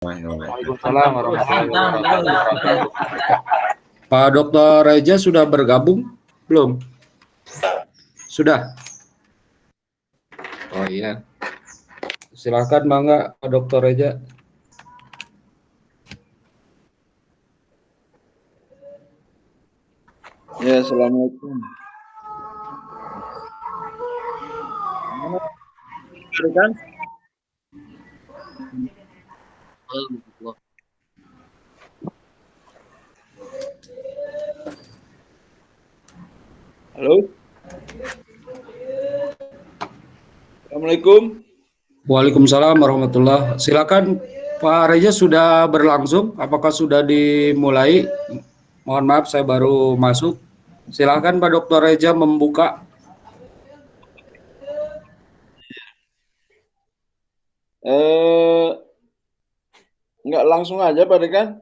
Waalaikumsalam warahmatullahi wabarakatuh. Pak Dr. Reja sudah bergabung? Belum? Sudah? Oh iya. Silakan Mangga Pak Dr. Reja. Ya, assalamualaikum. Berikan. Halo. Assalamualaikum. Waalaikumsalam warahmatullahi. Silakan Pak Reja sudah berlangsung. Apakah sudah dimulai? Mohon maaf saya baru masuk. Silakan Pak Dr. Reja membuka. Enggak langsung aja Pak Dekan.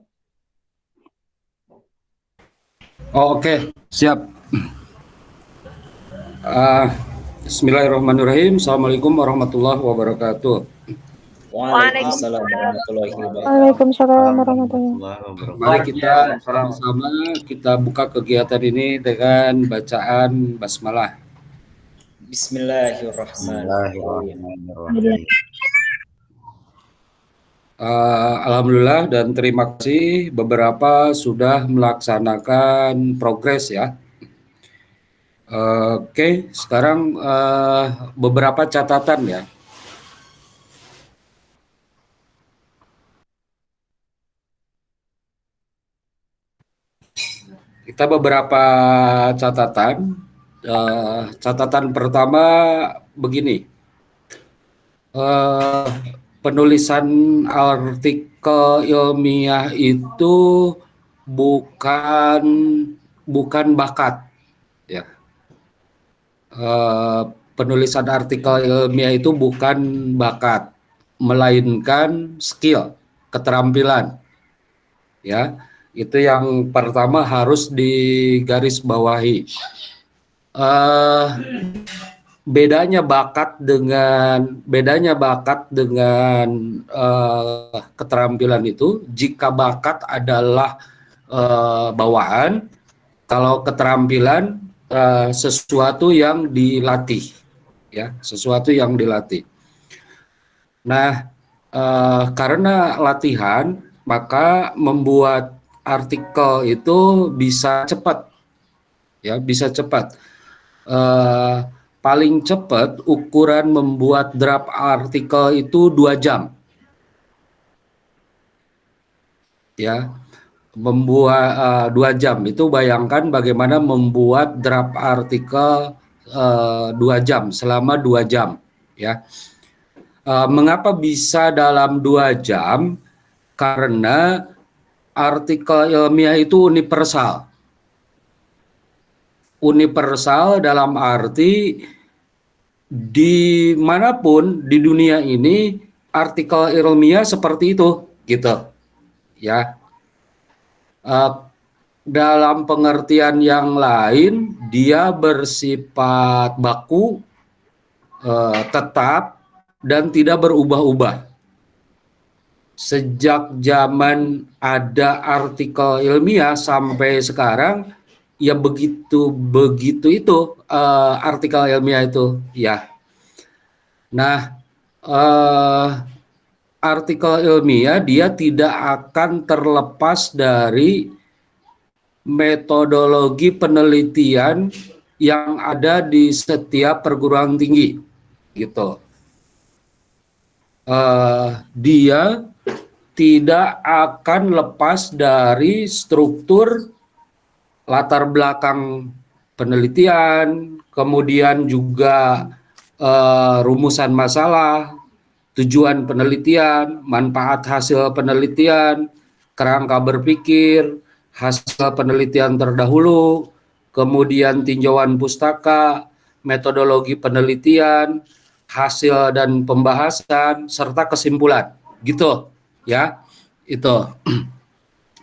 Oh, oke. Siap. Bismillahirrahmanirrahim. Assalamualaikum warahmatullahi wabarakatuh. Waalaikumsalam warahmatullahi wabarakatuh. Waalaikumsalam warahmatullahi wabarakatuh. Mari kita bersama kita buka kegiatan ini dengan bacaan basmalah. Bismillahirrahmanirrahim. Alhamdulillah dan terima kasih beberapa sudah melaksanakan progres ya. Oke, sekarang beberapa catatan ya. Kita beberapa catatan. Catatan pertama begini. Penulisan artikel ilmiah itu bukan bakat ya. Penulisan artikel ilmiah itu bukan bakat, melainkan skill, keterampilan ya. Itu yang pertama harus digarisbawahi. Bedanya bakat dengan keterampilan itu, jika bakat adalah bawaan, kalau keterampilan sesuatu yang dilatih ya, sesuatu yang dilatih. Nah, karena latihan maka membuat artikel itu bisa cepat ya, bisa cepat. Paling cepat ukuran membuat draft artikel itu 2 jam. Ya, membuat 2 jam itu bayangkan bagaimana membuat draft artikel 2 jam selama 2 jam ya. Mengapa bisa dalam 2 jam? Karena artikel ilmiah itu universal. Universal dalam arti dimanapun di dunia ini artikel ilmiah seperti itu gitu ya. Dalam pengertian yang lain dia bersifat baku, tetap dan tidak berubah-ubah. Sejak zaman ada artikel ilmiah sampai sekarang ya begitu itu artikel ilmiah itu ya. Nah, artikel ilmiah dia tidak akan terlepas dari metodologi penelitian yang ada di setiap perguruan tinggi gitu. Dia tidak akan lepas dari struktur latar belakang penelitian, kemudian juga rumusan masalah, tujuan penelitian, manfaat hasil penelitian, kerangka berpikir, hasil penelitian terdahulu, kemudian tinjauan pustaka, metodologi penelitian, hasil dan pembahasan, serta kesimpulan, gitu ya, itu.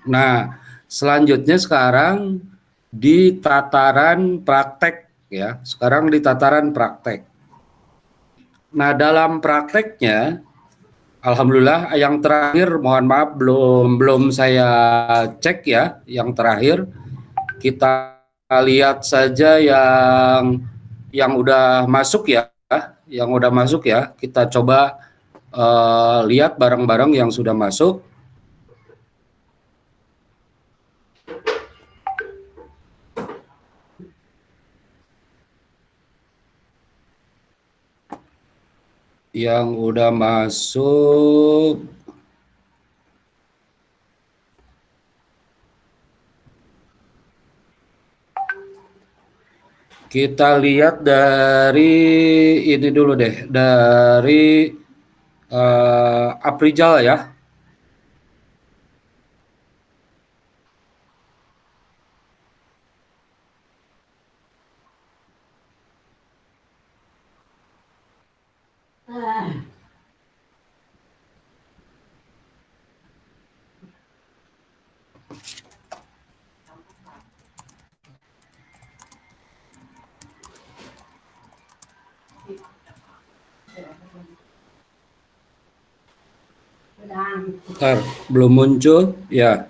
Nah, selanjutnya sekarang di tataran praktek ya, sekarang di tataran praktek. Nah, dalam prakteknya Alhamdulillah, yang terakhir mohon maaf belum saya cek ya. Yang terakhir kita lihat saja yang udah masuk ya, Kita coba lihat barang-barang yang sudah masuk. Yang udah masuk. Kita lihat dari ini dulu deh, dari Aprijal ya. Bentar, belum muncul ya.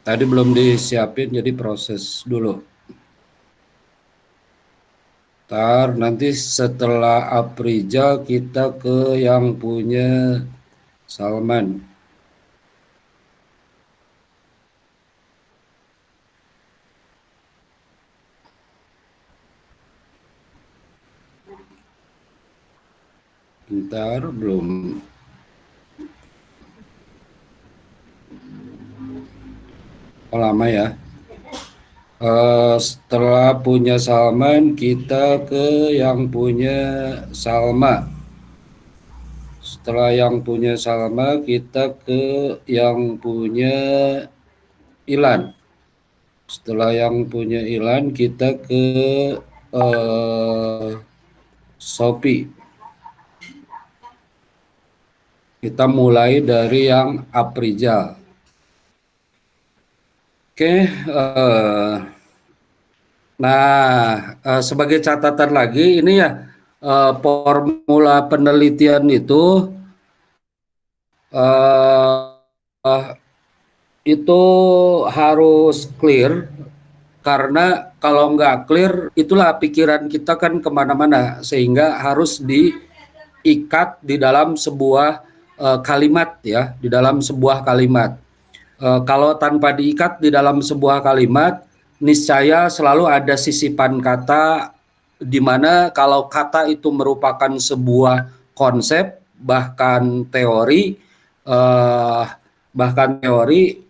Tadi belum disiapin, jadi proses dulu. Ntar nanti setelah Aprijal kita ke yang punya Salman. Bentar, belum. Oh, lama ya. Setelah punya Salman, kita ke yang punya Salma. Setelah yang punya Salma, kita ke yang punya Ilan. Setelah yang punya Ilan, kita ke Sophie. Kita mulai dari yang Aprijal. Oke, sebagai catatan lagi ini ya, formula penelitian itu harus clear, karena kalau nggak clear itulah pikiran kita kan kemana-mana, sehingga harus diikat di dalam sebuah kalimat ya, di dalam sebuah kalimat. Kalau tanpa diikat di dalam sebuah kalimat, niscaya selalu ada sisipan kata, di mana kalau kata itu merupakan sebuah konsep, bahkan teori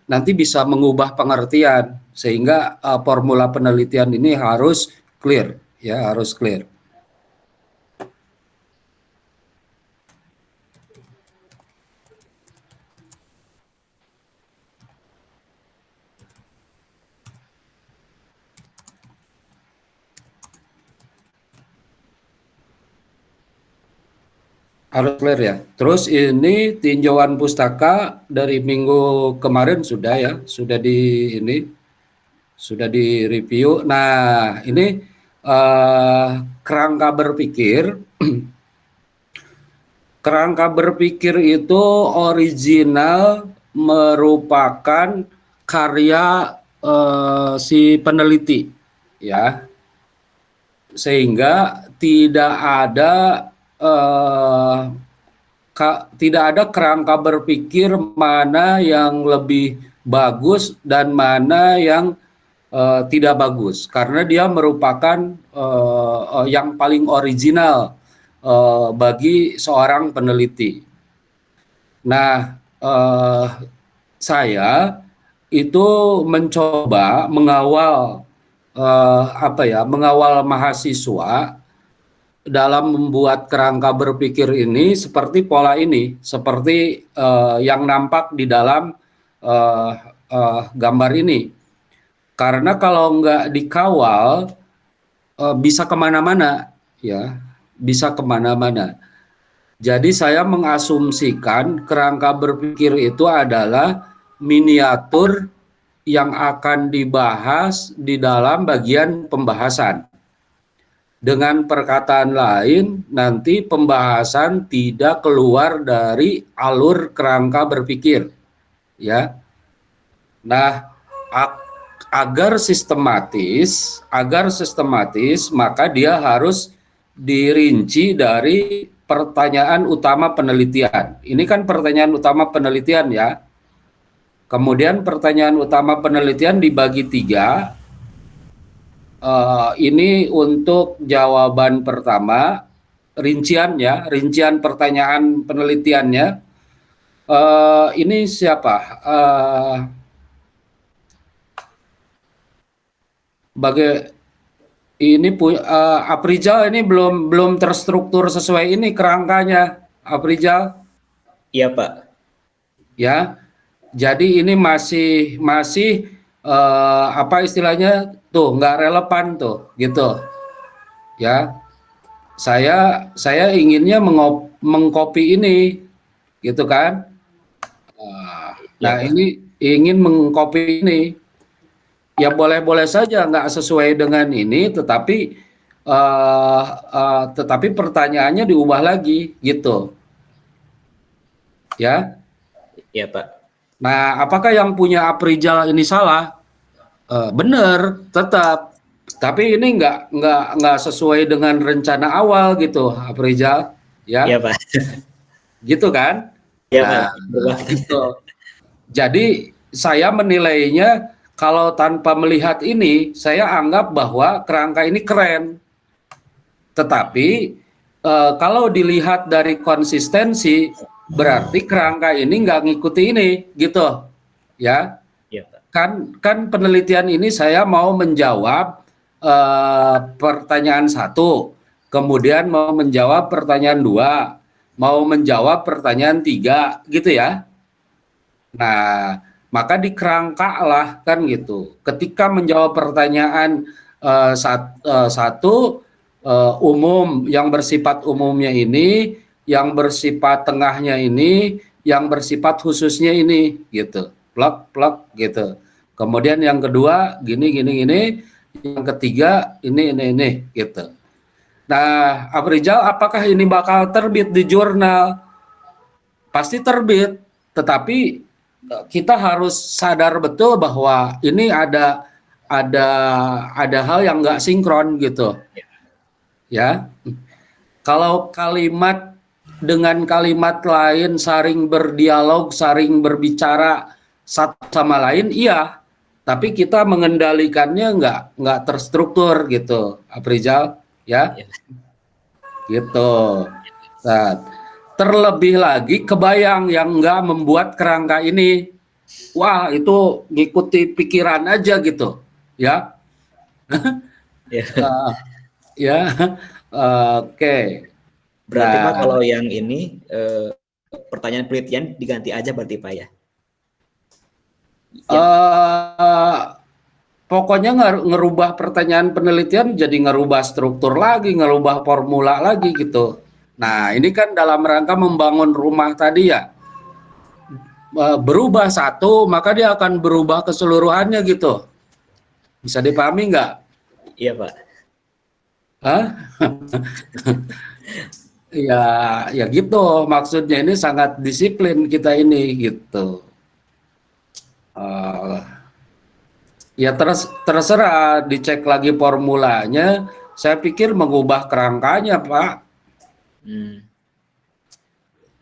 nanti bisa mengubah pengertian, sehingga formula penelitian ini harus clear ya, harus clear. Harus clear ya. Terus ini tinjauan pustaka dari minggu kemarin sudah ya, sudah di review. Nah, ini kerangka berpikir. Kerangka berpikir itu original merupakan karya si peneliti ya. Sehingga tidak ada kerangka berpikir mana yang lebih bagus dan mana yang tidak bagus, karena dia merupakan yang paling original bagi seorang peneliti. Nah, saya itu mencoba mengawal mengawal mahasiswa dalam membuat kerangka berpikir ini seperti pola ini, seperti yang nampak di dalam gambar ini. Karena kalau nggak dikawal bisa kemana-mana, ya, bisa kemana-mana. Jadi saya mengasumsikan kerangka berpikir itu adalah miniatur yang akan dibahas di dalam bagian pembahasan. Dengan perkataan lain, nanti pembahasan tidak keluar dari alur kerangka berpikir, ya. Nah, agar sistematis, maka dia harus dirinci dari pertanyaan utama penelitian. Ini kan pertanyaan utama penelitian, ya. Kemudian pertanyaan utama penelitian dibagi 3. Ini untuk jawaban pertama, rincian pertanyaan penelitiannya. Ini siapa? Aprijal ini belum terstruktur sesuai ini kerangkanya, Aprijal. Iya, Pak. Ya, jadi ini masih apa istilahnya tuh, nggak relevan tuh, gitu. Ya, saya inginnya mengcopy ini, gitu kan? Nah, ini ingin mengcopy ini. Ya boleh-boleh saja nggak sesuai dengan ini, tetapi pertanyaannya diubah lagi, gitu. Ya. Iya, Pak. Nah, apakah yang punya Aprijal ini salah? Benar, tetap. Tapi ini nggak sesuai dengan rencana awal gitu, Aprijal. Ya. Iya, Pak. Gitu kan? Iya, Nah, Pak. gitu. Jadi saya menilainya kalau tanpa melihat ini, saya anggap bahwa kerangka ini keren. Tetapi kalau dilihat dari konsistensi, berarti kerangka ini nggak ngikuti ini, gitu, ya. Iya, Pak. Kan penelitian ini saya mau menjawab pertanyaan 1, kemudian mau menjawab pertanyaan 2, mau menjawab pertanyaan 3, gitu ya. Nah, maka dikerangka lah kan gitu. Ketika menjawab pertanyaan satu umum, yang bersifat umumnya ini, yang bersifat tengahnya ini, yang bersifat khususnya ini, gitu. Plak gitu. Kemudian yang kedua gini, yang ketiga ini gitu. Nah, Aprijal, apakah ini bakal terbit di jurnal? Pasti terbit, tetapi kita harus sadar betul bahwa ini ada hal yang nggak sinkron, gitu. Ya. Kalau kalimat dengan kalimat lain saling berdialog, saling berbicara satu sama lain, iya. Tapi kita mengendalikannya nggak terstruktur, gitu, Aprijal, ya. Gitu. Nah, terlebih lagi kebayang yang nggak membuat kerangka ini, wah itu ngikuti pikiran aja, gitu, ya. Ya, oke. Berarti Nah, Pak, kalau yang ini pertanyaan penelitian diganti aja berarti Pak, ya? Pokoknya ngerubah pertanyaan penelitian jadi ngerubah struktur lagi, ngerubah formula lagi, gitu. Nah, ini kan dalam rangka membangun rumah tadi, ya. Berubah satu, maka dia akan berubah keseluruhannya, gitu. Bisa dipahami nggak? Iya, Pak. Hah? Ya gitu. Maksudnya ini sangat disiplin kita ini, gitu. Ya terserah, dicek lagi formulanya. Saya pikir mengubah kerangkanya, Pak.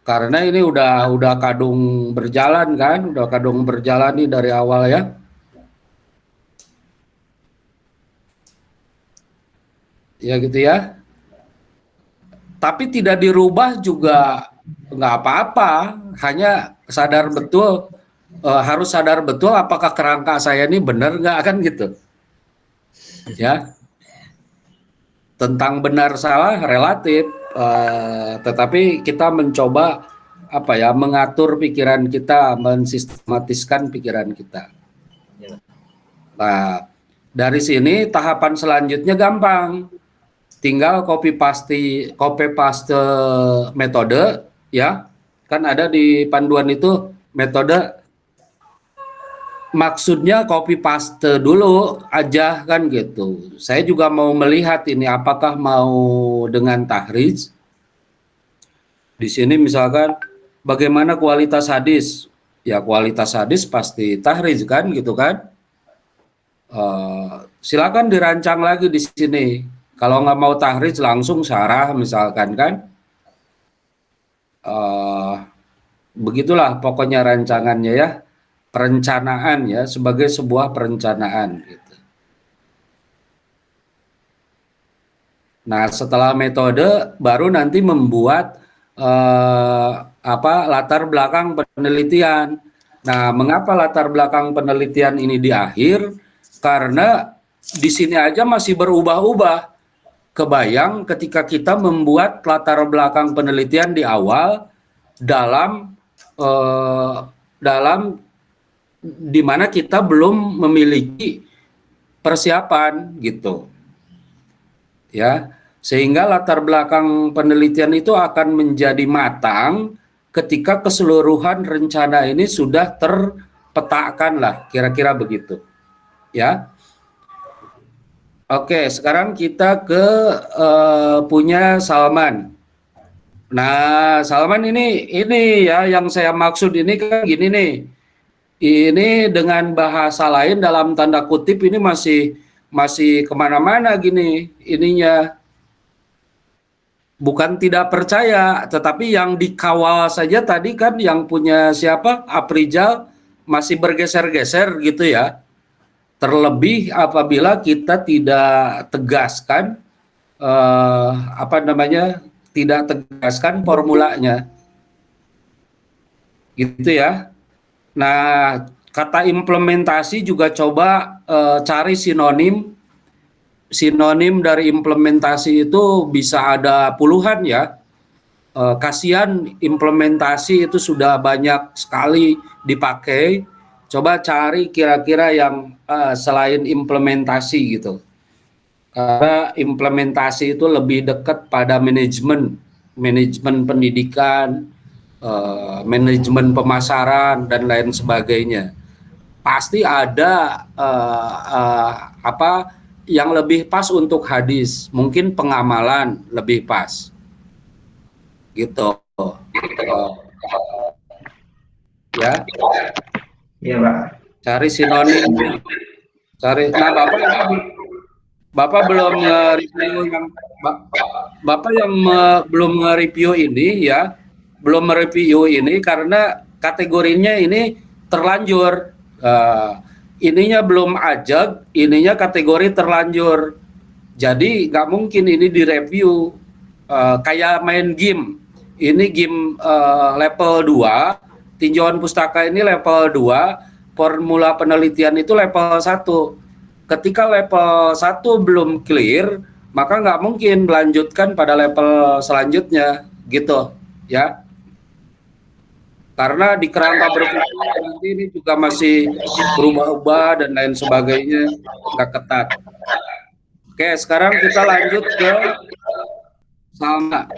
Karena ini udah kadung berjalan kan, udah kadung berjalan nih dari awal, ya. Ya gitu ya. Tapi tidak dirubah juga nggak apa-apa, hanya sadar betul, harus sadar betul apakah kerangka saya ini benar nggak, kan gitu. Ya. Tentang benar salah relatif, tetapi kita mencoba mengatur pikiran kita, mensistematiskan pikiran kita. Nah, dari sini tahapan selanjutnya gampang, tinggal copy paste metode, ya. Kan ada di panduan itu metode maksudnya copy paste dulu aja kan gitu. Saya juga mau melihat ini apakah mau dengan tahrij. Di sini misalkan bagaimana kualitas hadis? Ya kualitas hadis pasti tahrij kan gitu kan. Silakan dirancang lagi di sini. Kalau nggak mau tahrij langsung syarah misalkan kan. Begitulah pokoknya rancangannya ya. Perencanaan ya sebagai sebuah perencanaan gitu. Nah, setelah metode baru nanti membuat latar belakang penelitian. Nah, mengapa latar belakang penelitian ini di akhir? Karena di sini aja masih berubah-ubah. Kebayang ketika kita membuat latar belakang penelitian di awal dalam di mana kita belum memiliki persiapan gitu. Ya, sehingga latar belakang penelitian itu akan menjadi matang ketika keseluruhan rencana ini sudah terpetakan lah, kira-kira begitu. Ya. Oke, sekarang kita ke punya Salman. Nah, Salman ini ya yang saya maksud ini kan gini nih. Ini dengan bahasa lain dalam tanda kutip ini masih kemana-mana gini ininya. Bukan tidak percaya, tetapi yang dikawal saja tadi kan yang punya siapa? Aprijal masih bergeser-geser gitu ya. Terlebih apabila kita tidak tegaskan tidak tegaskan formulanya. Gitu ya. Nah, kata implementasi juga coba cari sinonim dari implementasi itu bisa ada puluhan ya. Kasihan implementasi itu sudah banyak sekali dipakai. Coba cari kira-kira yang selain implementasi gitu. Karena implementasi itu lebih dekat pada manajemen pendidikan, manajemen pemasaran dan lain sebagainya. Pasti ada yang lebih pas untuk hadis, mungkin pengamalan lebih pas, gitu. Ya. Iya, Pak. Cari sinonim. Nah, Bapak belum nge-review belum nge-review ini ya. Belum mereview ini karena kategorinya ini terlanjur. Ininya belum ajak, ininya kategori terlanjur. Jadi nggak mungkin ini direview. Kayak main game. Ini game level 2, tinjauan pustaka ini level 2, formula penelitian itu level 1. Ketika level 1 belum clear, maka nggak mungkin melanjutkan pada level selanjutnya gitu ya. Karena di kerangka berpikir nanti ini juga masih berubah-ubah dan lain sebagainya, nggak ketat. Oke, sekarang kita lanjut ke Salma.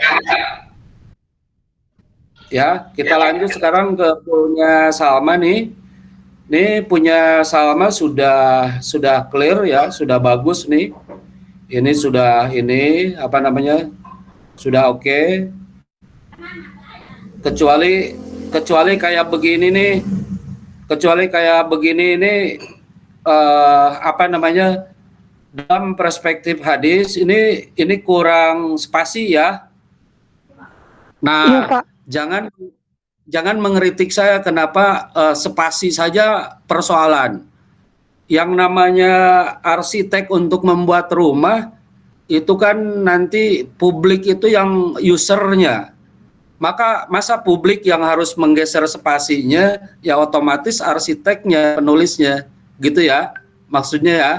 Ya, kita lanjut sekarang ke punya Salma nih. Ini punya Salma sudah clear ya, sudah bagus nih. Ini sudah sudah oke. Kecuali kayak begini nih, dalam perspektif hadis ini kurang spasi ya. Nah, Iya, Pak. jangan mengkritik saya kenapa spasi saja persoalan. Yang namanya arsitek untuk membuat rumah itu kan nanti publik itu yang usernya. Maka masa publik yang harus menggeser spasinya, ya otomatis arsiteknya, penulisnya, gitu ya, maksudnya ya.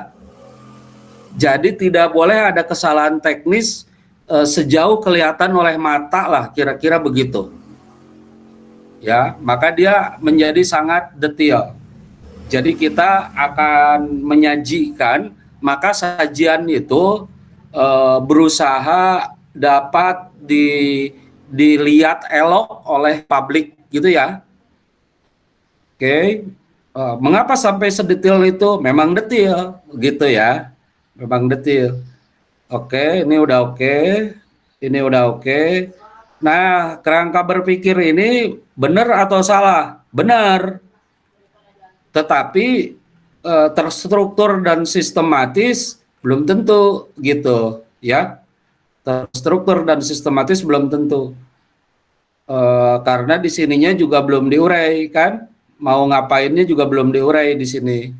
Jadi tidak boleh ada kesalahan teknis sejauh kelihatan oleh mata lah, kira-kira begitu. Ya, maka dia menjadi sangat detail. Jadi kita akan menyajikan, maka sajian itu berusaha dapat dilihat elok oleh publik gitu ya. Oke. Mengapa sampai sedetail itu? Memang detil, gitu ya. Memang detil. Oke, ini udah oke. Ini udah oke. Nah, kerangka berpikir ini benar atau salah? Benar. Tetapi terstruktur dan sistematis belum tentu, gitu ya. Terstruktur dan sistematis belum tentu. Karena di sininya juga belum diurai kan, mau ngapainnya juga belum diurai di sini.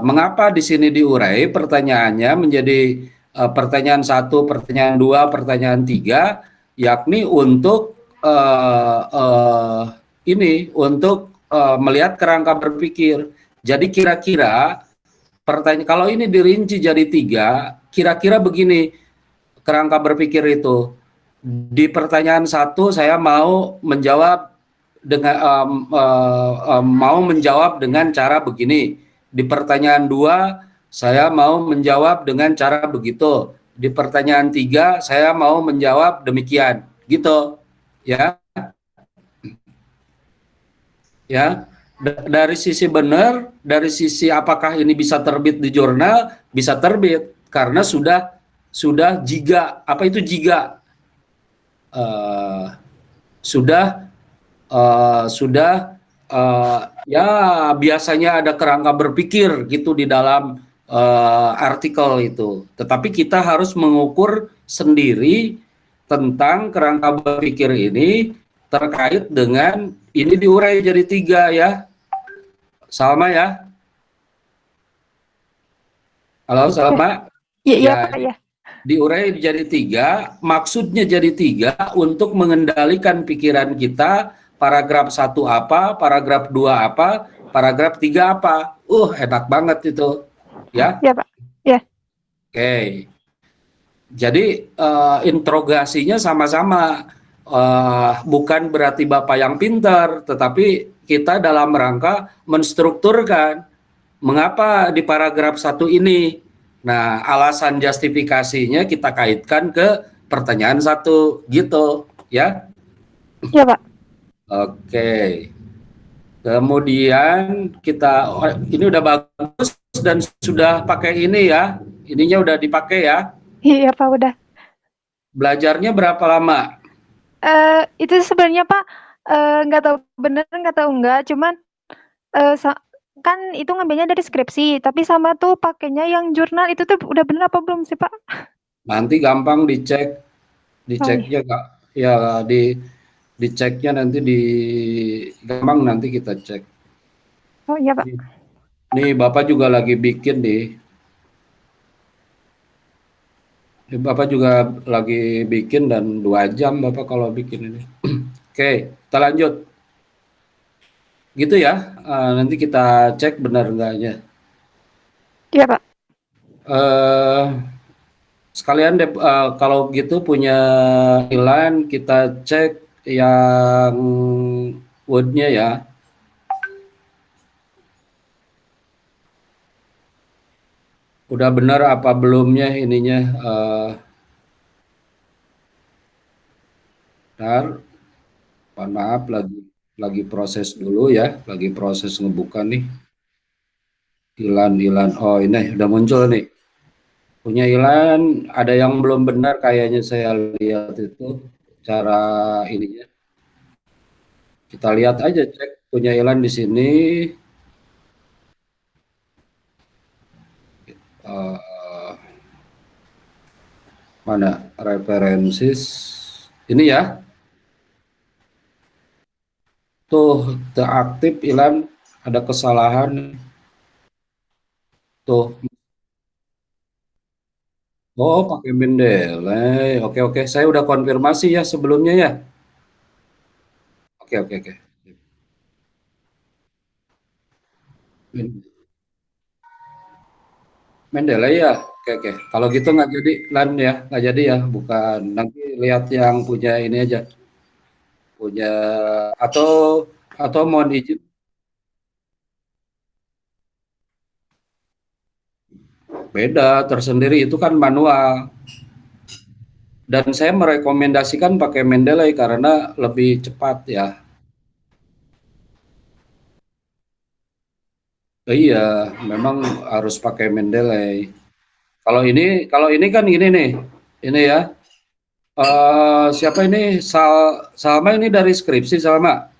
Mengapa di sini diurai? Pertanyaannya menjadi pertanyaan 1, pertanyaan 2, pertanyaan 3, yakni untuk melihat kerangka berpikir. Jadi kira-kira pertanyaan, kalau ini dirinci jadi 3, kira-kira begini kerangka berpikir itu. Di pertanyaan 1 saya mau menjawab dengan cara begini. Di pertanyaan 2 saya mau menjawab dengan cara begitu. Di pertanyaan 3 saya mau menjawab demikian, gitu. Ya. Ya. Dari sisi benar, dari sisi apakah ini bisa terbit di jurnal, bisa terbit karena sudah giga. Apa itu giga? Ya biasanya ada kerangka berpikir gitu di dalam artikel itu. Tetapi kita harus mengukur sendiri tentang kerangka berpikir ini terkait dengan ini diurai jadi 3 ya. Salma ya. Halo Salma. Iya, Pak, ya. Diurai jadi 3, maksudnya jadi 3 untuk mengendalikan pikiran kita, paragraf 1 apa, paragraf 2 apa, paragraf 3 apa. Enak banget itu. Ya. Iya, Pak. Ya. Oke. Jadi interogasinya sama-sama. Bukan berarti Bapak yang pintar, tetapi kita dalam rangka menstrukturkan mengapa di paragraf 1 ini. Nah, alasan justifikasinya kita kaitkan ke pertanyaan 1, gitu, ya. Iya, Pak. Oke. Kemudian ini udah bagus dan sudah pakai ini ya. Ininya udah dipakai ya. Iya, Pak, udah. Belajarnya berapa lama? Itu sebenarnya, Pak, nggak tahu bener, nggak tahu enggak, cuman kan itu ngambilnya dari skripsi, tapi sama tuh pakainya yang jurnal itu tuh udah bener apa belum sih, Pak? Nanti gampang diceknya Kak. Ya diceknya nanti gampang nanti kita cek. Oh iya, Pak. Nih Bapak juga lagi bikin nih. Bapak juga lagi bikin dan 2 jam Bapak kalau bikin ini. Oke, kita lanjut. Gitu ya. Nanti kita cek benar enggaknya. Iya, Pak. Sekalian kalau gitu punya Ilan kita cek yang Word-nya ya. Udah benar apa belumnya ininya. Bentar. Maaf lagi proses dulu ya. Lagi proses ngebuka nih. Ilan. Oh ini udah muncul nih. Punya Ilan ada yang belum benar kayaknya saya lihat itu cara ininya. Kita lihat aja cek punya Ilan di sini. Mana referensis ini ya. Tuh teraktif Ilan ada kesalahan. Tuh. Oh, pakai Mendeley. Oke. Saya udah konfirmasi ya sebelumnya ya. Oke. Mendeley ya. Oke. Kalau gitu nggak jadi Lan ya, nggak jadi ya. Bukan. Nanti lihat yang punya ini aja. Punya atau mohon izin. Beda, tersendiri itu kan manual. Dan saya merekomendasikan pakai Mendeley karena lebih cepat ya. Iya, memang harus pakai Mendeley. Kalau ini kan ini nih, ini ya. Siapa ini? Salma ini dari skripsi Salma.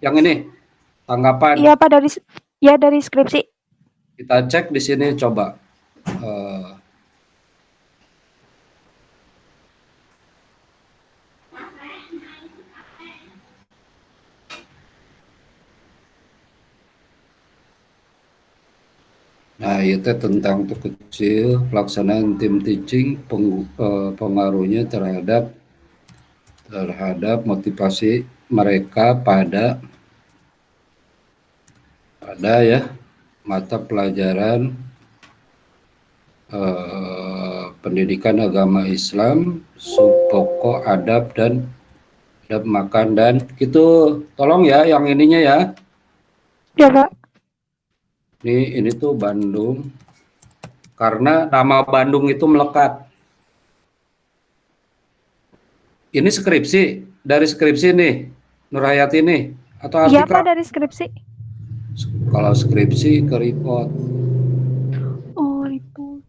Yang ini tanggapan. Iya Pak, dari skripsi. Kita cek di sini coba. Eh, Nah, itu tentang untuk kecil pelaksanaan tim teaching, pengaruhnya terhadap motivasi mereka pada ya mata pelajaran pendidikan agama Islam, sub pokok adab makan dan gitu. Tolong ya yang ininya ya. Ya Pak. Ini tuh Bandung. Karena nama Bandung itu melekat. Ini skripsi, dari skripsi nih, Nurhayati nih, atau Iya artikel? Pak, dari skripsi. Kalau skripsi ke report. Oh, itu.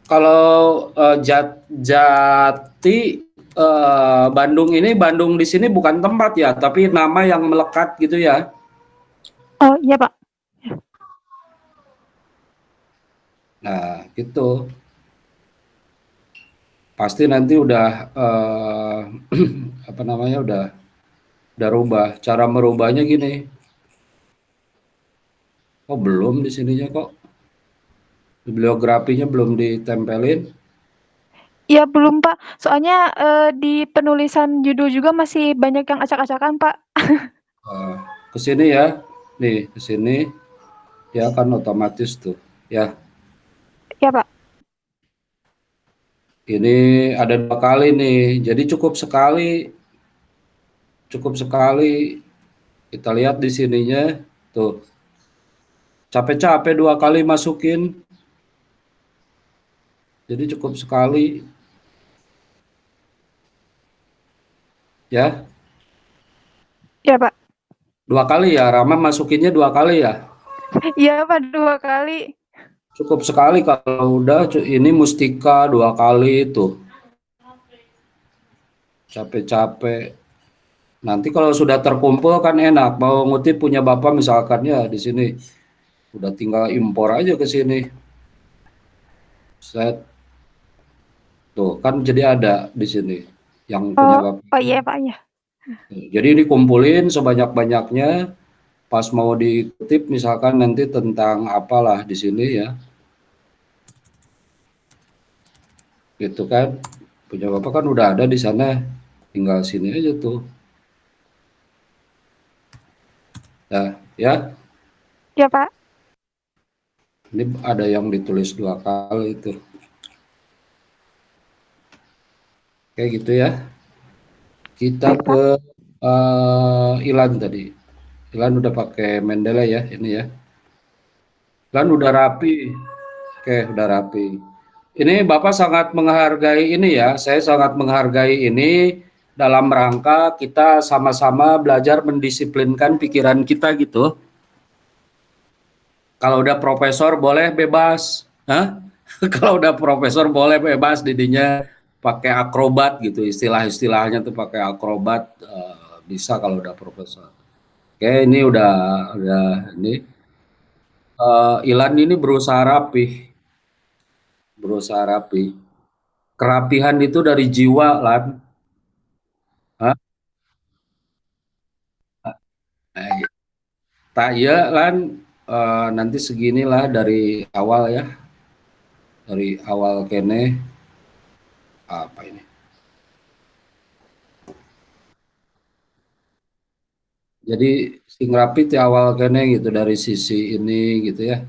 Kalau Jati Bandung ini, Bandung di sini bukan tempat ya, tapi nama yang melekat gitu ya. Oh, iya Pak. Nah, gitu. Pasti nanti udah apa namanya udah rubah. Cara merubahnya gini. Oh, belum di sininya kok. Bibliografinya belum ditempelin. Iya belum Pak. Soalnya di penulisan judul juga masih banyak yang acak-acakan Pak. Ke sini ya. Nih, ke sini. Ya kan otomatis tuh. Ya, Iya Pak. ini ada 2 kali nih. Jadi cukup sekali. Kita lihat di sininya. Tuh. Capek-capek 2 kali masukin. Jadi cukup sekali. Ya, Iya Pak. 2 kali ya. Rama masukinnya 2 kali ya. Iya Pak, 2 kali. Cukup sekali kalau udah. Ini Mustika 2 kali itu. Capek-capek. Nanti kalau sudah terkumpul kan enak. Mau ngutip punya Bapak misalkan ya di sini. Udah tinggal impor aja ke sini. Set. Tuh, kan jadi ada di sini yang punya Bapak. Oh iya Pak, ya. Jadi dikumpulin sebanyak-banyaknya. Pas mau dikutip misalkan nanti tentang apalah di sini ya. Gitu kan. Punya Bapak kan udah ada di sana. Tinggal sini aja tuh. Nah, ya. Iya Pak. Ini ada yang ditulis 2 kali itu. Kayak gitu ya. Kita ke Ilan tadi. Ilan udah pakai Mendeley ya ini ya. Ilan udah rapi. Oke, udah rapi. Ini Bapak sangat menghargai ini ya. Saya sangat menghargai ini dalam rangka kita sama-sama belajar mendisiplinkan pikiran kita gitu. Kalau udah profesor boleh bebas. Hah? Kalau udah profesor boleh bebas didinya pakai akrobat gitu, istilah-istilahnya tuh pakai akrobat bisa kalau udah profesor. Oke, ini udah ini Ilan ini berusaha rapi. Kerapihan itu dari jiwa, Lan. Hah? Nah, iya. Tak ya, Lan, nanti seginilah dari awal ya, dari awal kene apa ini? Jadi sing rapi di awal kene gitu dari sisi ini gitu ya.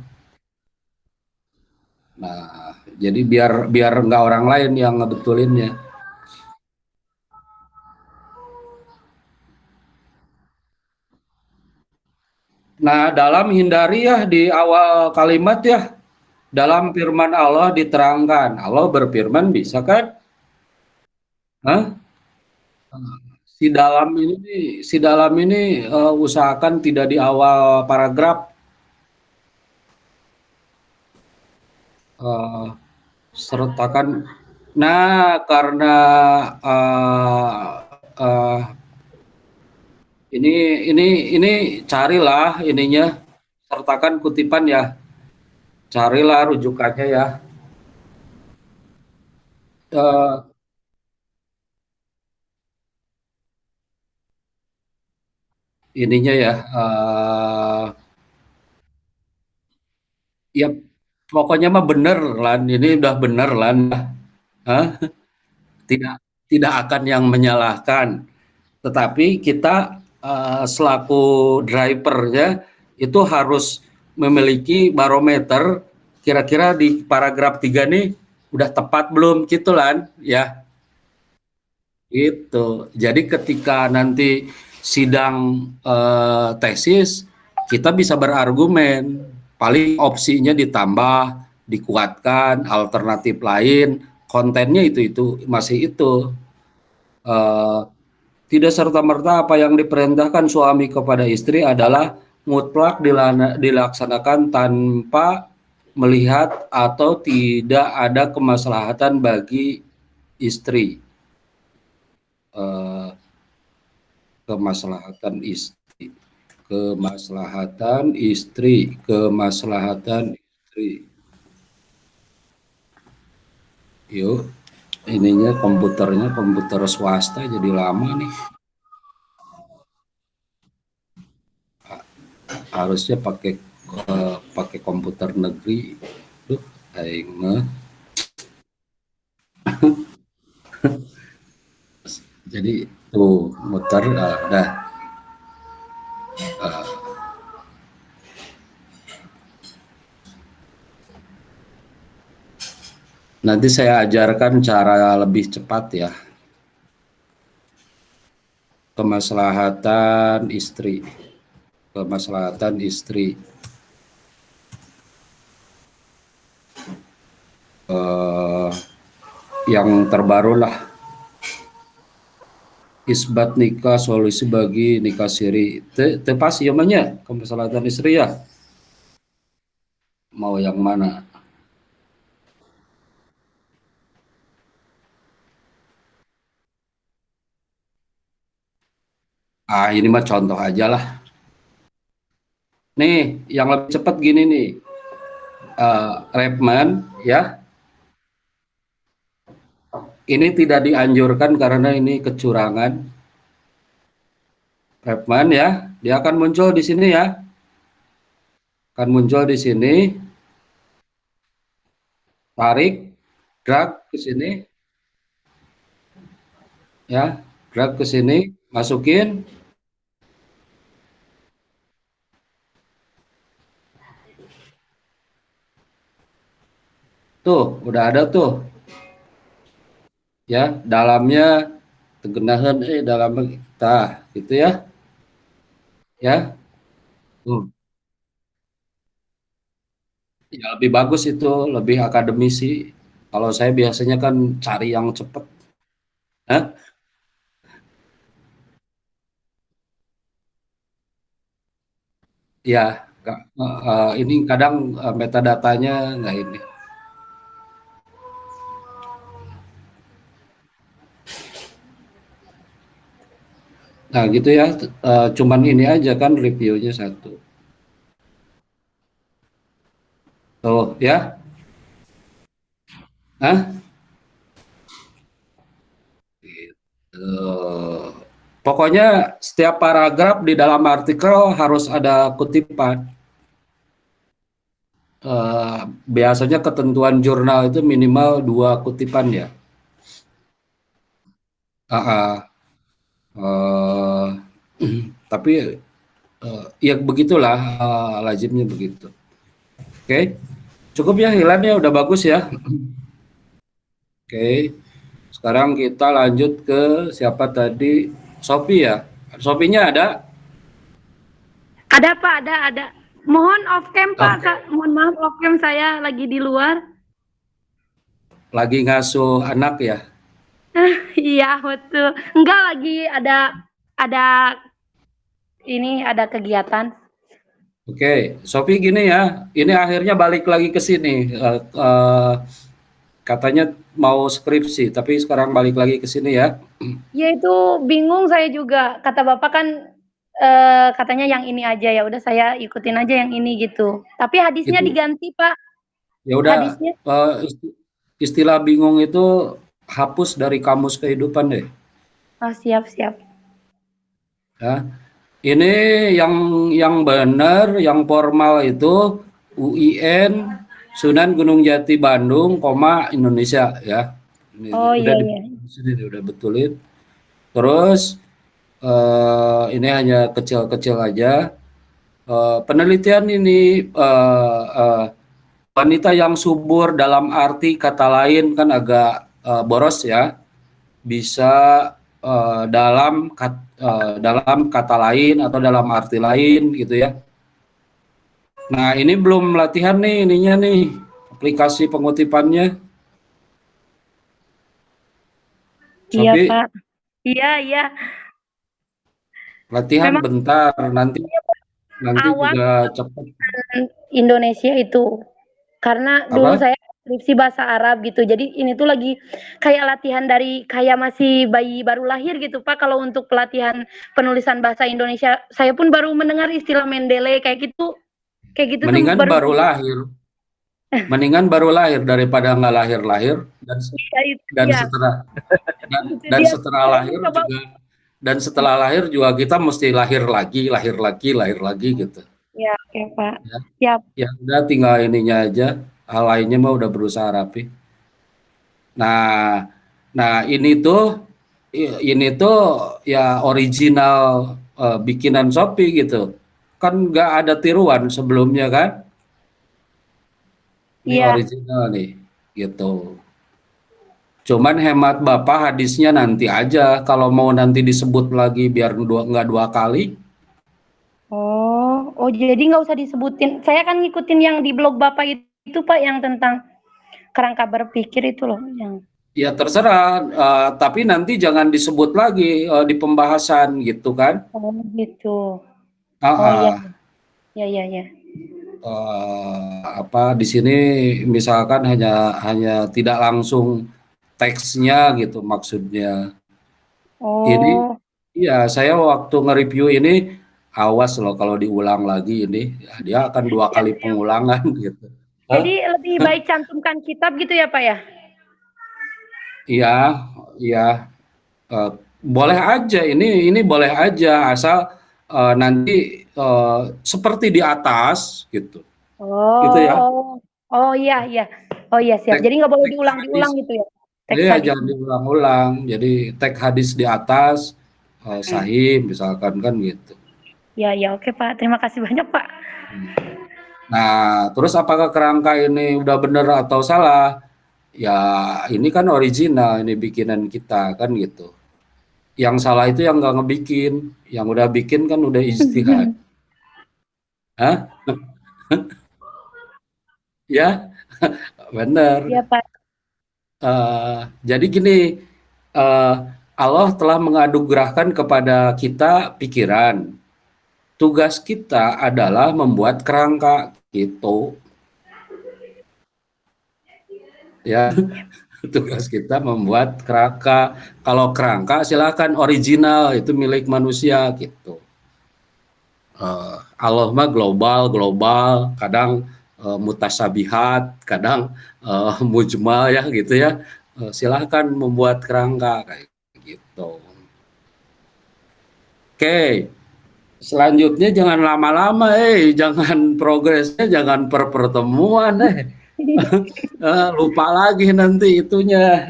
Nah, jadi biar nggak orang lain yang ngebetulinnya. Nah, dalam hindari ya di awal kalimat ya dalam firman Allah diterangkan. Allah berfirman bisa kan? Hah? Si dalam ini usahakan tidak di awal paragraf eh, sertakan. Nah, karena eh, eh, ini carilah ininya, sertakan kutipan ya, carilah rujukannya ya. Eh, ininya ya, ya pokoknya mah bener lan, ini udah bener lan. Hah? Tidak tidak akan yang menyalahkan, tetapi kita selaku drivernya itu harus memiliki barometer, kira-kira di paragraf 3 nih udah tepat belum gitu lan ya. Itu. Jadi ketika nanti sidang tesis, kita bisa berargumen, paling opsinya ditambah, dikuatkan, alternatif lain, kontennya itu masih itu. Eh, Tidak serta-merta apa yang diperintahkan suami kepada istri adalah mutlak dilaksanakan tanpa melihat atau tidak ada kemaslahatan bagi istri. Eh, kemaslahatan istri, kemaslahatan istri, kemaslahatan istri. Yuk, ininya komputernya komputer swasta jadi lama nih. Harusnya pakai komputer negeri. Duh, aing mah. Jadi tuh muter dah. Nanti saya ajarkan cara lebih cepat ya. Kemaslahatan istri. Kemaslahatan istri. Yang terbaru lah. Isbat nikah solusi bagi nikah siri. Tepas ya namanya kemaslahatan istri ya. Mau yang mana? Ini mah contoh aja lah. Nih, yang lebih cepat gini nih. Repman ya. Ini tidak dianjurkan karena ini kecurangan. Repman ya, dia akan muncul di sini ya. Akan muncul di sini. Tarik, drag ke sini. Ya, drag ke sini, masukin. Tuh, udah ada tuh. Ya, dalamnya tegenahan dalamnya kita gitu ya. Ya. Ya lebih bagus itu, lebih akademisi. Kalau saya biasanya kan cari yang cepat. Hah? Ya, ini kadang metadatanya nggak ini. Nah gitu ya, cuman ini aja kan reviewnya satu. Tuh ya. Hah? Pokoknya setiap paragraf di dalam artikel harus ada kutipan. Biasanya ketentuan jurnal itu minimal 2 kutipan ya. Tapi ya begitulah, lazimnya begitu. Oke, cukup ya Hilan ya, udah bagus ya. Oke, sekarang kita lanjut ke siapa tadi? Sophie ya. Sophie-nya ada? Ada Pak, ada. Mohon off cam Pak, Oh, mohon maaf off cam saya lagi di luar. lagi ngasuh anak ya? Iya betul. Enggak lagi ada ada kegiatan. Oke, Sofi gini ya, ini akhirnya balik lagi ke sini. Katanya mau skripsi, tapi sekarang balik lagi ke sini ya. Ya itu bingung saya juga. Kata Bapak kan katanya yang ini aja, ya udah saya ikutin aja yang ini gitu. Tapi hadisnya Itu diganti Pak, ya udah, hadisnya. istilah bingung itu hapus dari kamus kehidupan deh. Oh siap. Ya. Ini yang benar, yang formal itu UIN Sunan Gunung Jati Bandung, Indonesia ya. Ini Oh udah iya di iya. sini udah betulin. Terus ini hanya kecil-kecil aja. Penelitian ini wanita yang subur dalam arti kata lain kan agak boros ya. Bisa dalam kata lain atau dalam arti lain gitu ya. Nah, ini belum latihan nih ininya nih, aplikasi pengutipannya. Iya Sofi, Pak. Iya. latihan Memang bentar, nanti nanti awam juga cepet. Indonesia itu. Karena dulu Apa? saya skripsi bahasa Arab gitu. Jadi ini tuh lagi kayak latihan dari kayak masih bayi baru lahir gitu Pak. Kalau untuk pelatihan penulisan bahasa Indonesia, saya pun baru mendengar istilah Mendeley kayak gitu. Kayak gitu tuh Mendingan baru baru lahir. Mendingan baru lahir daripada nggak lahir-lahir dan ya, itu dan dia. setelah Itu dan dia. setelah Saya lahir coba juga dan setelah lahir juga kita mesti lahir lagi gitu. ya oke Pak. Ya, Siap. ya udah tinggal ininya aja. Hal lainnya mah udah berusaha rapi. Nah, ini tuh ya original bikinan Shopee gitu. Kan nggak ada tiruan sebelumnya kan? Ini Iya. original nih, gitu. Cuman hemat Bapak hadisnya nanti aja. Kalau mau nanti disebut lagi biar nggak dua kali. Oh jadi nggak usah disebutin. Saya kan ngikutin yang di blog Bapak itu Pak yang tentang kerangka berpikir itu loh yang. Ya terserah, tapi nanti jangan disebut lagi di pembahasan gitu kan? Oh gitu. Ah, Oh iya. ah. Ya. Di sini misalkan hanya tidak langsung teksnya gitu maksudnya. Ini Oh. iya saya waktu nge-review ini awas loh kalau diulang lagi ini ya, dia akan dua Ya, kali pengulangan gitu. jadi Hah? lebih baik cantumkan kitab gitu ya Pak ya? Iya, iya, eh, boleh aja ini boleh aja asal nanti seperti di atas gitu. Gitu ya. Oh. Oh iya. Oh iya siap. Teks Jadi nggak boleh teks hadis. diulang-diulang gitu ya? Teks Iya, hadis. jangan diulang-ulang. Jadi teks hadis di atas Hmm. sahih misalkan kan gitu. Ya oke Pak. Terima kasih banyak Pak. Nah, terus apakah kerangka ini udah benar atau salah? Ya, ini kan original, ini bikinan kita kan gitu. Yang salah itu yang nggak ngebikin, yang udah bikin kan udah ijtihad. Hah? Ya, benar. Iya Pak. Jadi gini, eh, Allah telah menganugerahkan kepada kita pikiran. Tugas kita adalah membuat kerangka gitu. Ya, tugas kita membuat kerangka. Kalau kerangka silakan original itu milik manusia gitu. Allah mah global, kadang mutasabihat, kadang mujmal ya gitu ya. Silakan membuat kerangka kayak gitu. Oke, selanjutnya jangan lama-lama, jangan progresnya jangan per pertemuan, lupa lagi nanti itunya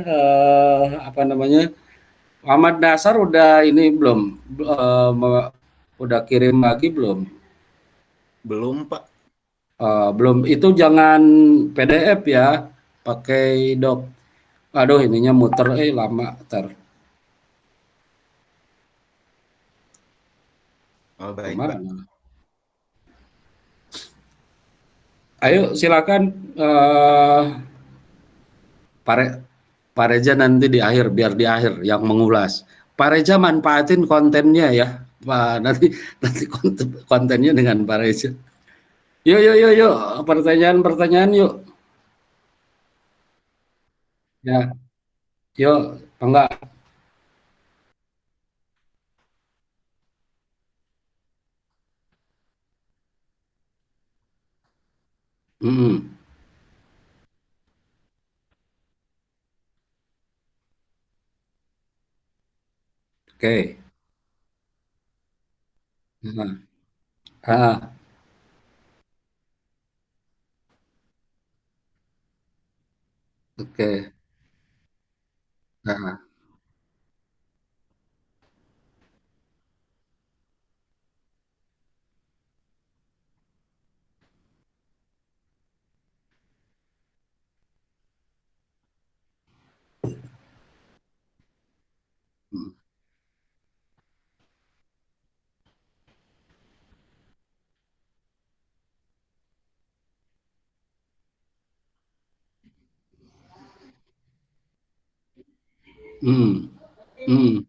apa namanya? Muhammad Nasar udah ini belum udah kirim lagi belum? Belum, Pak. Belum, itu jangan PDF ya, pakai doc. Aduh ininya muter lama ntar. Oh, baik, Pak. Kemana? Ayo silakan Pak Pak Reza nanti di akhir, biar di akhir yang mengulas. Pak Reza manfaatin kontennya ya, Pak. Nanti kontennya dengan Pak Reza. Yuk, yuk, yuk, yuk. Pertanyaan yuk. Ya, yuk, enggak. Oke. Nah, ah, oke. Nah, hmm, hmm.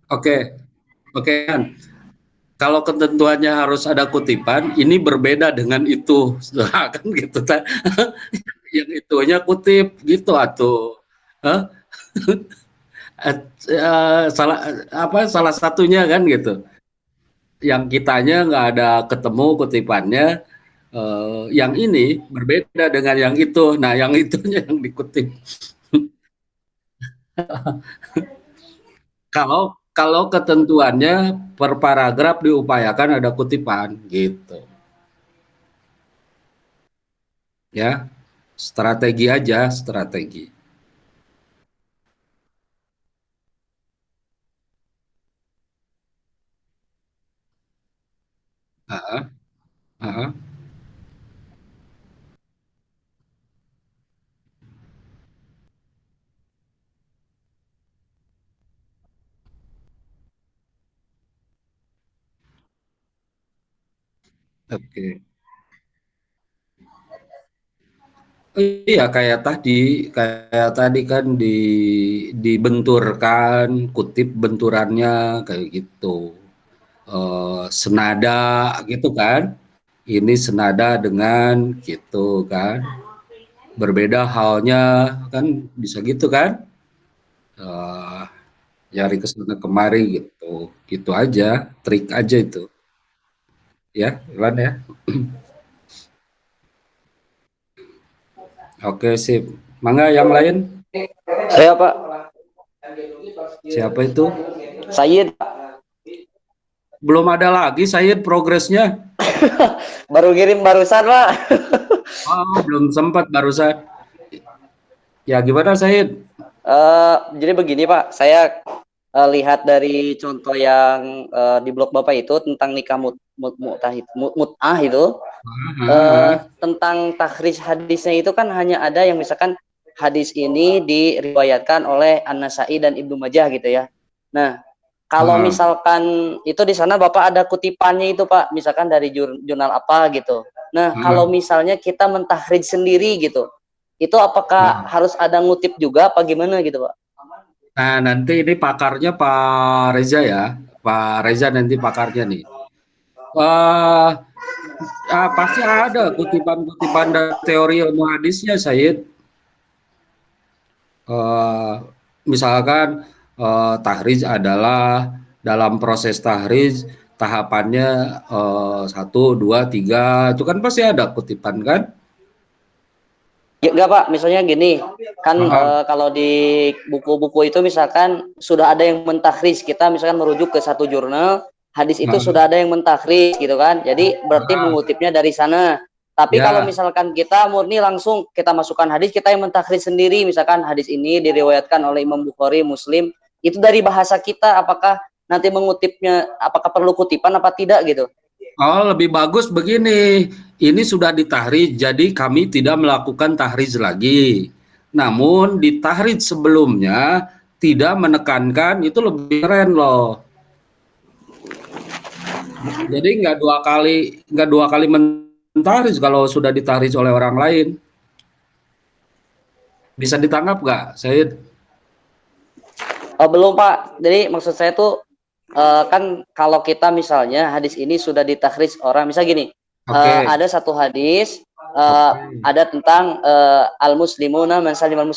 Oke, oke kan. Kalau ketentuannya harus ada kutipan, ini berbeda dengan itu, kan gitu kan? Yang itunya kutip gitu atau salah apa salah satunya kan gitu. Yang kitanya nggak ada ketemu kutipannya, yang ini berbeda dengan yang itu. Nah, yang itunya yang dikutip. Kalau kalau ketentuannya per paragraf diupayakan ada kutipan gitu. Ya, strategi aja, strategi. Ah, ah, oke. Iya kayak tadi kan dibenturkan, kutip benturannya kayak gitu. Senada gitu kan. Ini senada dengan gitu kan. Berbeda halnya kan bisa gitu kan. Eh, Nyari ke sana kemari gitu. Gitu aja, trik aja itu. Ya, Ilan ya. Oke, sip. Mangga yang lain? Saya Pak, Siapa itu? Sayid Belum ada lagi Sayid progresnya. baru kirim barusan Pak. Oh, belum sempat barusan. Ya gimana Sayid? Jadi begini Pak, saya lihat dari contoh yang di blog Bapak itu tentang nikah mut'ah itu, tentang takhrij hadisnya itu kan hanya ada yang misalkan hadis ini diriwayatkan oleh An-Nasa'i dan Ibnu Majah gitu ya. Nah, kalau misalkan itu di sana Bapak ada kutipannya itu Pak, misalkan dari jurnal apa gitu. Nah, kalau misalnya kita mentahrid sendiri gitu, itu apakah harus ada ngutip juga apa gimana gitu Pak? Nah, nanti ini pakarnya Pak Reza ya. Pak Reza nanti pakarnya nih. Pasti ada kutipan-kutipan dari teori ilmu hadisnya, Said. Misalkan tahrij adalah dalam proses tahrij tahapannya 1, 2, 3 itu kan pasti ada kutipan kan? Ya, enggak Pak, misalnya gini, kan kalau di buku-buku itu misalkan sudah ada yang mentakhrij, kita misalkan merujuk ke satu jurnal, hadis itu sudah ada yang mentakhrij gitu kan, jadi berarti mengutipnya dari sana. Tapi kalau misalkan kita murni langsung kita masukkan hadis, kita yang mentakhrij sendiri, misalkan hadis ini diriwayatkan oleh Imam Bukhari, Muslim, itu dari bahasa kita, apakah nanti mengutipnya, apakah perlu kutipan apa tidak gitu? Oh, lebih bagus begini. Ini sudah ditahrij, jadi kami tidak melakukan tahrij lagi. Namun di tahrij sebelumnya tidak menekankan, itu lebih keren loh. Jadi nggak dua kali mentahrij kalau sudah ditahrij oleh orang lain. Bisa ditangkap nggak, Said? Belum Pak. Jadi maksud saya tuh kan kalau kita misalnya hadis ini sudah ditahrij orang, misal gini, ada satu hadis ada tentang al-muslimuna man salimal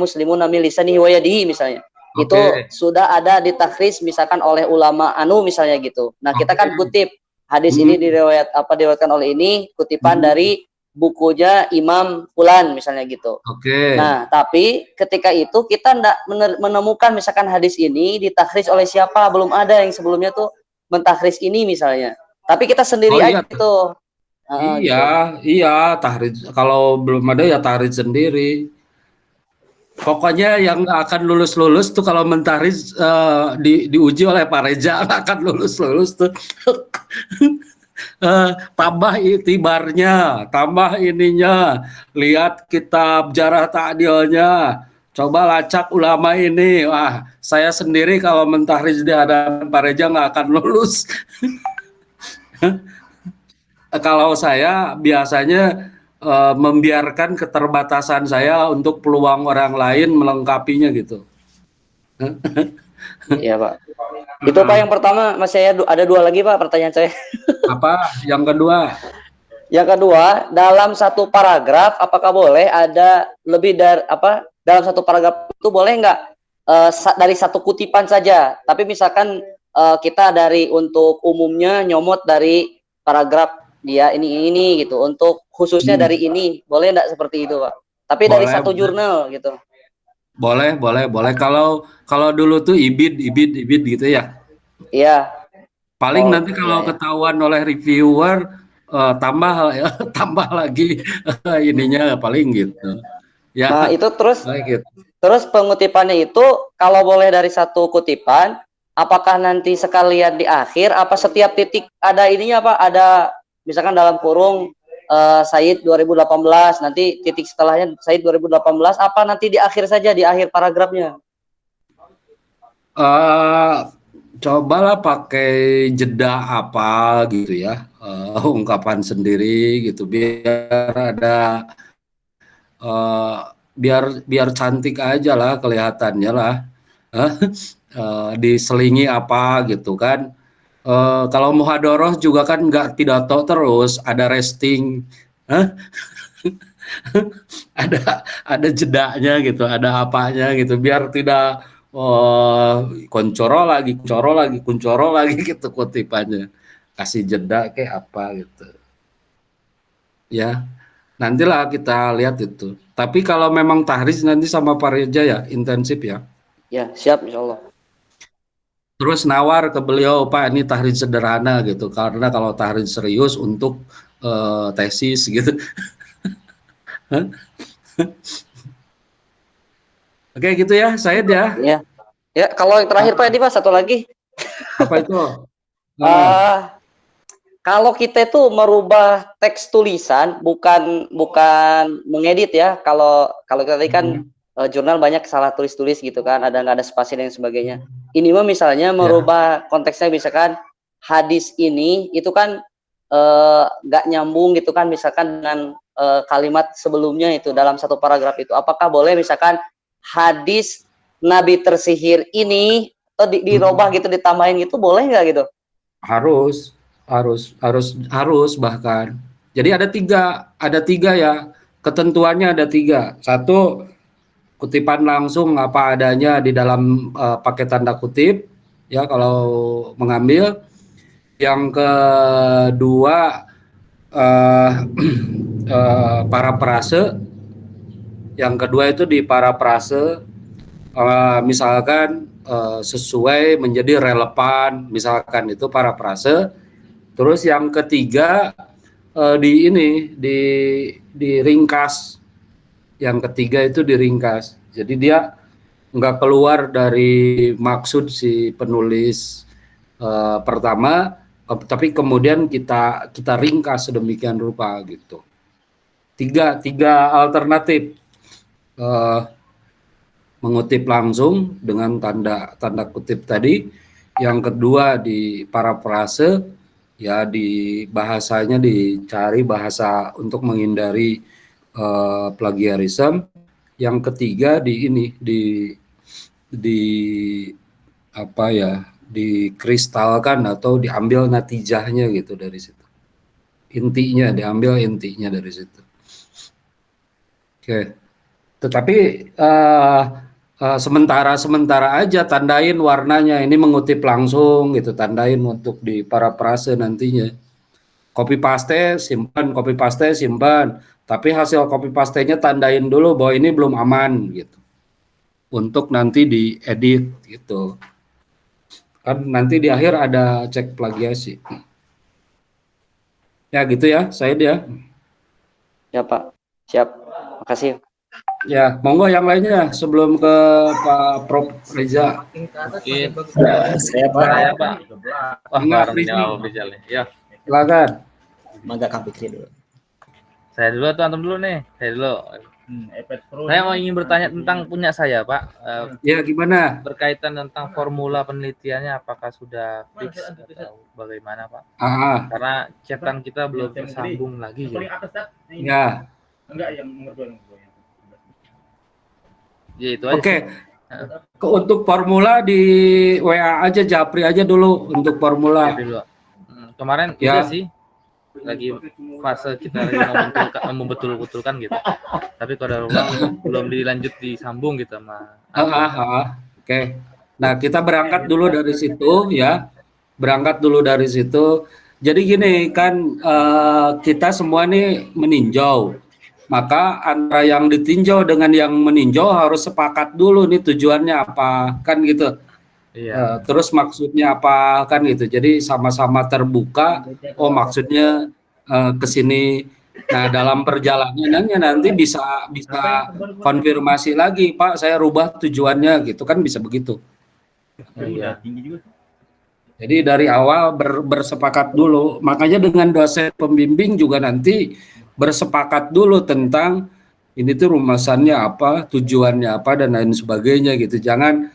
muslimuna min lisanihi wa yadihi misalnya. Itu sudah ada ditahrij misalkan oleh ulama anu misalnya gitu. Nah, kita kan kutip hadis ini diriwayatkan oleh ini kutipan dari bukunya Imam Fulan misalnya gitu. Nah, tapi ketika itu kita tidak menemukan misalkan hadis ini ditahrij oleh siapa, belum ada yang sebelumnya tuh mentahrij ini misalnya. Tapi kita sendiri aja gitu. Iya, tahrij. Kalau belum ada ya tahrij sendiri. Pokoknya yang nggak akan lulus tuh kalau mentahrij diuji oleh Pak Reza, nggak akan lulus tuh. Tambah itibarnya, tambah ininya, lihat kitab Jarh Ta'dilnya, coba lacak ulama ini. Wah, saya sendiri kalau mentahrij di hadapan Pak Reza nggak akan lulus. Kalau saya biasanya membiarkan keterbatasan saya untuk peluang orang lain melengkapinya gitu. Iya Pak. Itu Pak yang pertama, masih ada dua lagi Pak pertanyaan saya. Apa yang kedua? Yang kedua, dalam satu paragraf apakah boleh ada lebih dari dalam satu paragraf itu boleh nggak dari satu kutipan saja, tapi misalkan kita untuk umumnya nyomot dari paragraf dia ini gitu, untuk khususnya dari ini, boleh nggak seperti itu Pak? Tapi boleh, dari satu jurnal gitu. Boleh. Kalau dulu tuh ibid gitu ya. Iya. Paling nanti kalau ketahuan oleh reviewer tambah lagi ininya paling gitu. Ya. Nah, itu terus gitu. Terus pengutipannya itu kalau boleh dari satu kutipan, apakah nanti sekalian di akhir apa setiap titik ada ininya Pak? Ada misalkan dalam kurung Said 2018, nanti titik setelahnya Said 2018, apa nanti di akhir saja, di akhir paragrafnya? Cobalah pakai jeda apa gitu ya, ungkapan sendiri gitu, biar ada biar cantik aja lah kelihatannya lah, diselingi apa gitu kan. Kalau muhadoroh juga kan nggak pidato terus, ada resting, ada jedanya gitu, ada apanya gitu, biar tidak kuncoro lagi gitu kutipannya, kasih jeda kayak apa gitu. Ya, nantilah kita lihat itu. Tapi kalau memang tahrij nanti sama Pak Reza ya, intensif ya. Ya, siap insyaallah. Terus nawar ke beliau, Pak, ini tahrij sederhana gitu, karena kalau tahrij serius untuk tesis gitu. Oke gitu ya, Said ya. Ya, kalau yang terakhir Pak Edi Pak, satu lagi. Apa itu? Kalau kita itu merubah teks tulisan, bukan mengedit ya. Kalau kita tadi kan jurnal banyak salah tulis gitu kan, nggak ada spasi dan sebagainya. Ini mah misalnya merubah konteksnya, misalkan hadis ini itu kan nggak nyambung gitu kan, misalkan dengan kalimat sebelumnya itu dalam satu paragraf itu. Apakah boleh misalkan hadis Nabi tersihir ini atau dirubah gitu, ditambahin gitu, boleh nggak gitu? Harus bahkan. Jadi ada tiga ya, ketentuannya ada tiga. Satu, kutipan langsung apa adanya di dalam pakai tanda kutip ya kalau mengambil. Yang kedua, parafrase. Yang kedua itu di parafrase, misalkan sesuai menjadi relevan, misalkan itu parafrase. Terus yang ketiga di ringkas. Yang ketiga itu diringkas. Jadi dia nggak keluar dari maksud si penulis pertama, tapi kemudian kita ringkas sedemikian rupa gitu. Tiga alternatif, mengutip langsung dengan tanda kutip tadi. Yang kedua di parafrase, ya di bahasanya dicari bahasa untuk menghindari plagiarisme. Yang ketiga dikristalkan atau diambil natijahnya gitu dari situ. Diambil intinya dari situ. Oke. Tetapi sementara aja tandain warnanya, ini mengutip langsung gitu, tandain untuk di parafrase nantinya. Copy paste simpan, tapi hasil copy pastenya tandain dulu bahwa ini belum aman gitu. Untuk nanti diedit gitu. Kan nanti di akhir ada cek plagiasi. Ya gitu ya, saya dia. Ya Pak, siap. Makasih. Ya, monggo yang lainnya sebelum ke Pak Prof Reza. Mungkin Saya Pak. saya Pak. Wah, Enggak, baru jawab Rizal nih. Ya, Silakan. Mangga Kang Fikri dulu. saya dulu atau antum dulu nih? Saya dulu. Saya mau ingin bertanya tentang punya saya, Pak. Ya, gimana? Berkaitan tentang formula penelitiannya, apakah sudah fix atau bagaimana, Pak? Karena chatan kita belum tersambung lagi. Ya. Ya itu aja. Oke. Untuk formula di WA aja, Japri aja dulu untuk formula. Dulu. Kemarin ya. Udah sih lagi fase kita lagi membetul-betulkan gitu. Tapi kalau belum dilanjut disambung gitu sama. Oke. Nah, kita berangkat dulu dari situ ya. Jadi gini kan, kita semua nih meninjau. Maka antara yang ditinjau dengan yang meninjau harus sepakat dulu nih tujuannya apa, kan gitu. Iya. Terus maksudnya apa, kan gitu. Jadi sama-sama terbuka. Oh, maksudnya ke sini. Nah, dalam perjalanannya nanti bisa konfirmasi lagi, Pak, saya rubah tujuannya gitu, kan bisa begitu. Iya. Jadi dari awal bersepakat dulu. Makanya dengan dosen pembimbing juga nanti bersepakat dulu tentang ini tuh rumasannya apa, tujuannya apa, dan lain sebagainya gitu. Jangan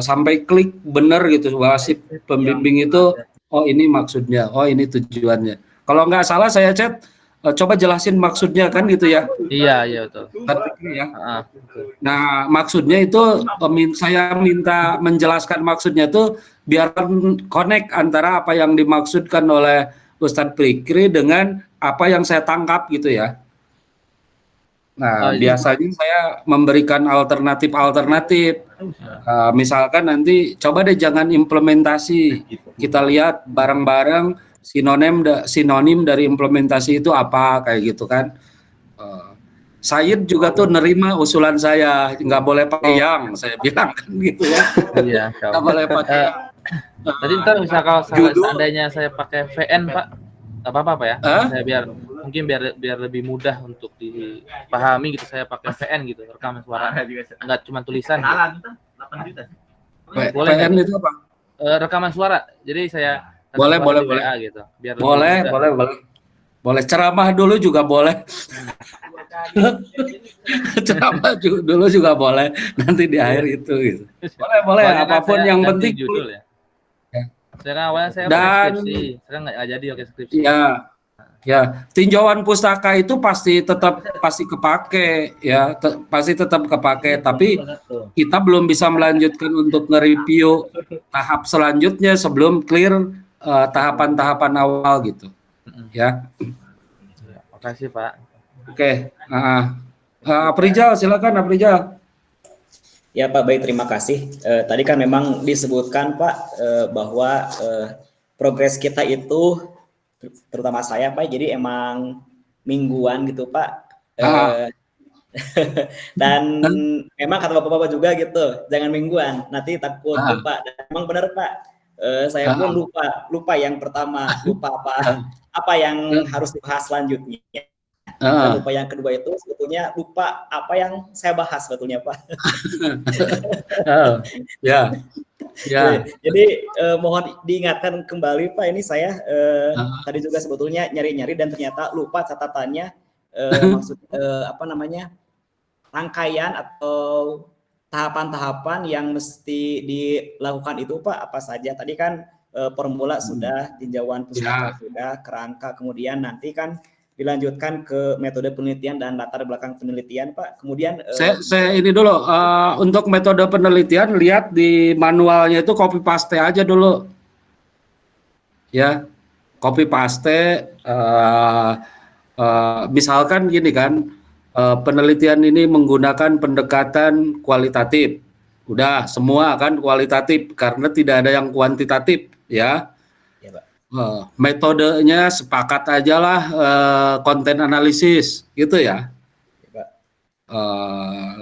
sampai klik bener gitu bahwa si pembimbing itu oh ini maksudnya, oh ini tujuannya. Kalau nggak salah saya chat, coba jelasin maksudnya kan gitu ya. Iya betul. Ya. Nah maksudnya itu saya minta menjelaskan maksudnya itu biar connect antara apa yang dimaksudkan oleh Ustadz Fikri dengan apa yang saya tangkap gitu ya. Nah, biasanya saya memberikan alternatif. Misalkan nanti coba deh jangan implementasi. Kita lihat bareng-bareng sinonim dari implementasi itu apa, kayak gitu kan. Said juga tuh nerima usulan saya, nggak boleh pakai yang, saya bilang kan gitu ya. Iya, nggak boleh pakai. Tadi ntar bisa kalau seandainya saya pakai VN Pak, nggak apa-apa Pak ya? Saya biar lebih mudah untuk dipahami gitu. Saya pakai VN gitu, rekaman suara, nggak cuma tulisan. Gitu. Boleh. VN itu apa? Rekaman suara. Jadi saya boleh gitu. Biar boleh ceramah dulu juga boleh. Ceramah dulu juga boleh. Nanti di akhir itu gitu. Boleh apapun yang penting judul ya. Saya awalnya saya skripsi, saya nggak jadi pakai skripsi. Ya, tinjauan pustaka itu pasti kepake ya, pasti tetap kepake. Tapi kita belum bisa melanjutkan untuk nge-review tahap selanjutnya sebelum clear tahapan-tahapan awal gitu. Ya. Makasih Pak. Oke. Aprijal, silakan Aprijal. Ya Pak, baik, terima kasih. Tadi kan memang disebutkan Pak bahwa progres kita itu, terutama saya Pak, jadi emang mingguan gitu Pak. Dan memang kata bapak-bapak juga gitu, jangan mingguan, nanti takut lupa. Dan memang benar Pak, saya pun lupa yang pertama, lupa apa yang harus dibahas selanjutnya. Dan lupa yang kedua itu sebetulnya lupa apa yang saya bahas sebetulnya Pak. Ya. Ya. Jadi mohon diingatkan kembali Pak, ini saya tadi juga sebetulnya nyari-nyari dan ternyata lupa catatannya maksud apa namanya rangkaian atau tahapan-tahapan yang mesti dilakukan itu Pak apa saja. Tadi kan formula sudah, tinjauan pustaka sudah, kerangka, kemudian nanti kan dilanjutkan ke metode penelitian dan latar belakang penelitian Pak. Kemudian saya ini dulu untuk metode penelitian lihat di manualnya itu copy paste aja dulu. Ya. Copy paste misalkan gini kan, penelitian ini menggunakan pendekatan kualitatif. Udah semua kan kualitatif karena tidak ada yang kuantitatif ya. Metodenya sepakat aja lah konten analisis gitu ya.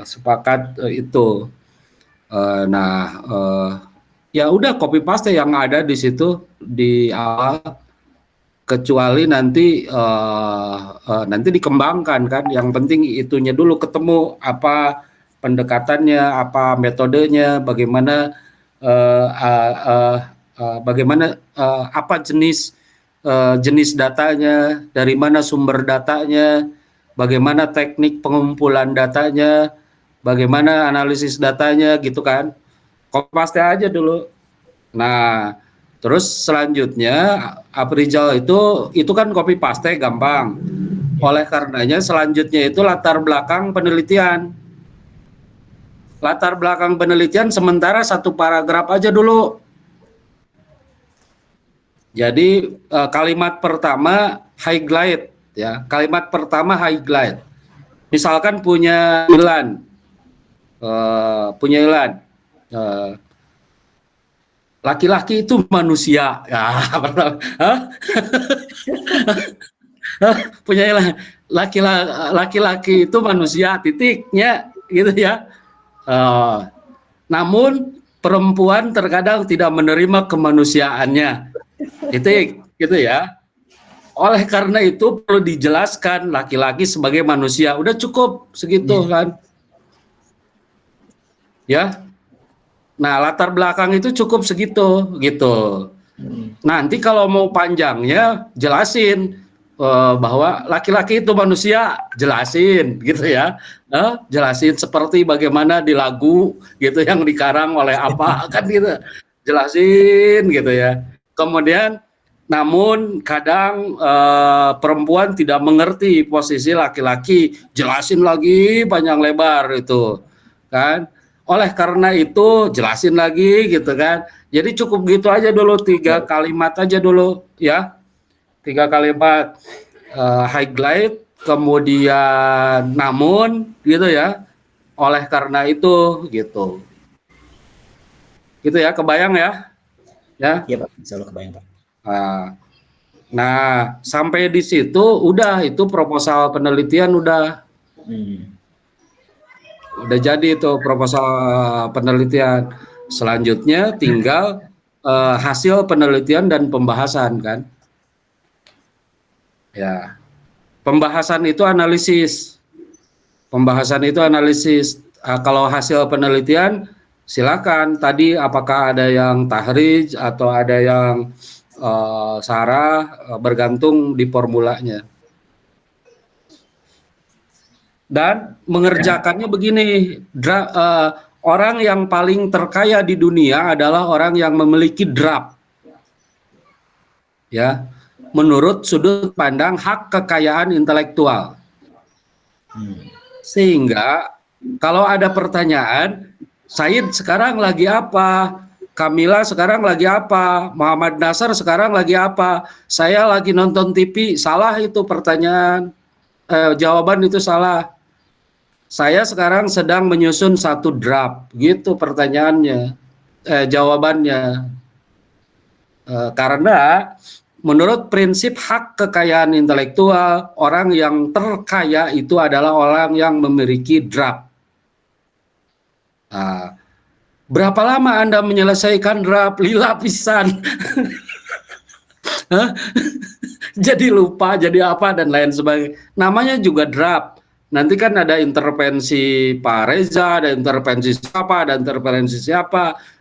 Sepakat itu. Ya udah copy paste yang ada di situ di awal, kecuali nanti nanti dikembangkan kan. Yang penting itunya dulu ketemu apa pendekatannya, apa metodenya, bagaimana apa jenis datanya, dari mana sumber datanya, bagaimana teknik pengumpulan datanya, bagaimana analisis datanya gitu kan. Copy paste aja dulu. Nah, terus selanjutnya appraisal itu kan copy paste gampang. Oleh karenanya selanjutnya itu latar belakang penelitian. Latar belakang penelitian sementara satu paragraf aja dulu. Jadi kalimat pertama highlight ya. Kalimat pertama highlight. Misalkan punya Ilan. Laki-laki itu manusia. Ya, punya Ilan. Laki-laki itu manusia titiknya gitu ya. Namun perempuan terkadang tidak menerima kemanusiaannya. Titik gitu ya. Oleh karena itu perlu dijelaskan laki-laki sebagai manusia. Udah cukup segitu kan. Ya. Nah, latar belakang itu cukup segitu gitu. Nanti kalau mau panjangnya jelasin bahwa laki-laki itu manusia, jelasin gitu ya. Jelasin seperti bagaimana di lagu gitu yang dikarang oleh apa kan gitu. Jelasin gitu ya. Kemudian namun kadang perempuan tidak mengerti posisi laki-laki, jelasin lagi panjang lebar itu kan. Oleh karena itu jelasin lagi gitu kan. Jadi cukup gitu aja dulu, 3 kalimat aja dulu ya. 3 kalimat highlight, kemudian namun gitu ya. Oleh karena itu gitu. Gitu ya, kebayang ya? Ya. Iya Pak, insyaallah kebayang Pak. Nah, sampai di situ udah itu proposal penelitian udah. Udah jadi itu proposal penelitian. Selanjutnya tinggal hasil penelitian dan pembahasan kan. Ya. Pembahasan itu analisis. Kalau hasil penelitian silakan tadi apakah ada yang tahrij atau ada yang sarah, bergantung di formulanya. Dan mengerjakannya begini, orang yang paling terkaya di dunia adalah orang yang memiliki draft. Ya, menurut sudut pandang hak kekayaan intelektual. Sehingga kalau ada pertanyaan, Said sekarang lagi apa? Kamila sekarang lagi apa? Muhammad Nasar sekarang lagi apa? Saya lagi nonton TV, salah itu pertanyaan. Jawaban itu salah. Saya sekarang sedang menyusun satu draft, gitu pertanyaannya, jawabannya. Karena menurut prinsip hak kekayaan intelektual, orang yang terkaya itu adalah orang yang memiliki draft. Berapa lama Anda menyelesaikan draft? Lila pisan. Jadi lupa, jadi apa dan lain sebagainya. Namanya juga draft. nanti kan ada intervensi Pak Reza, ada intervensi siapa,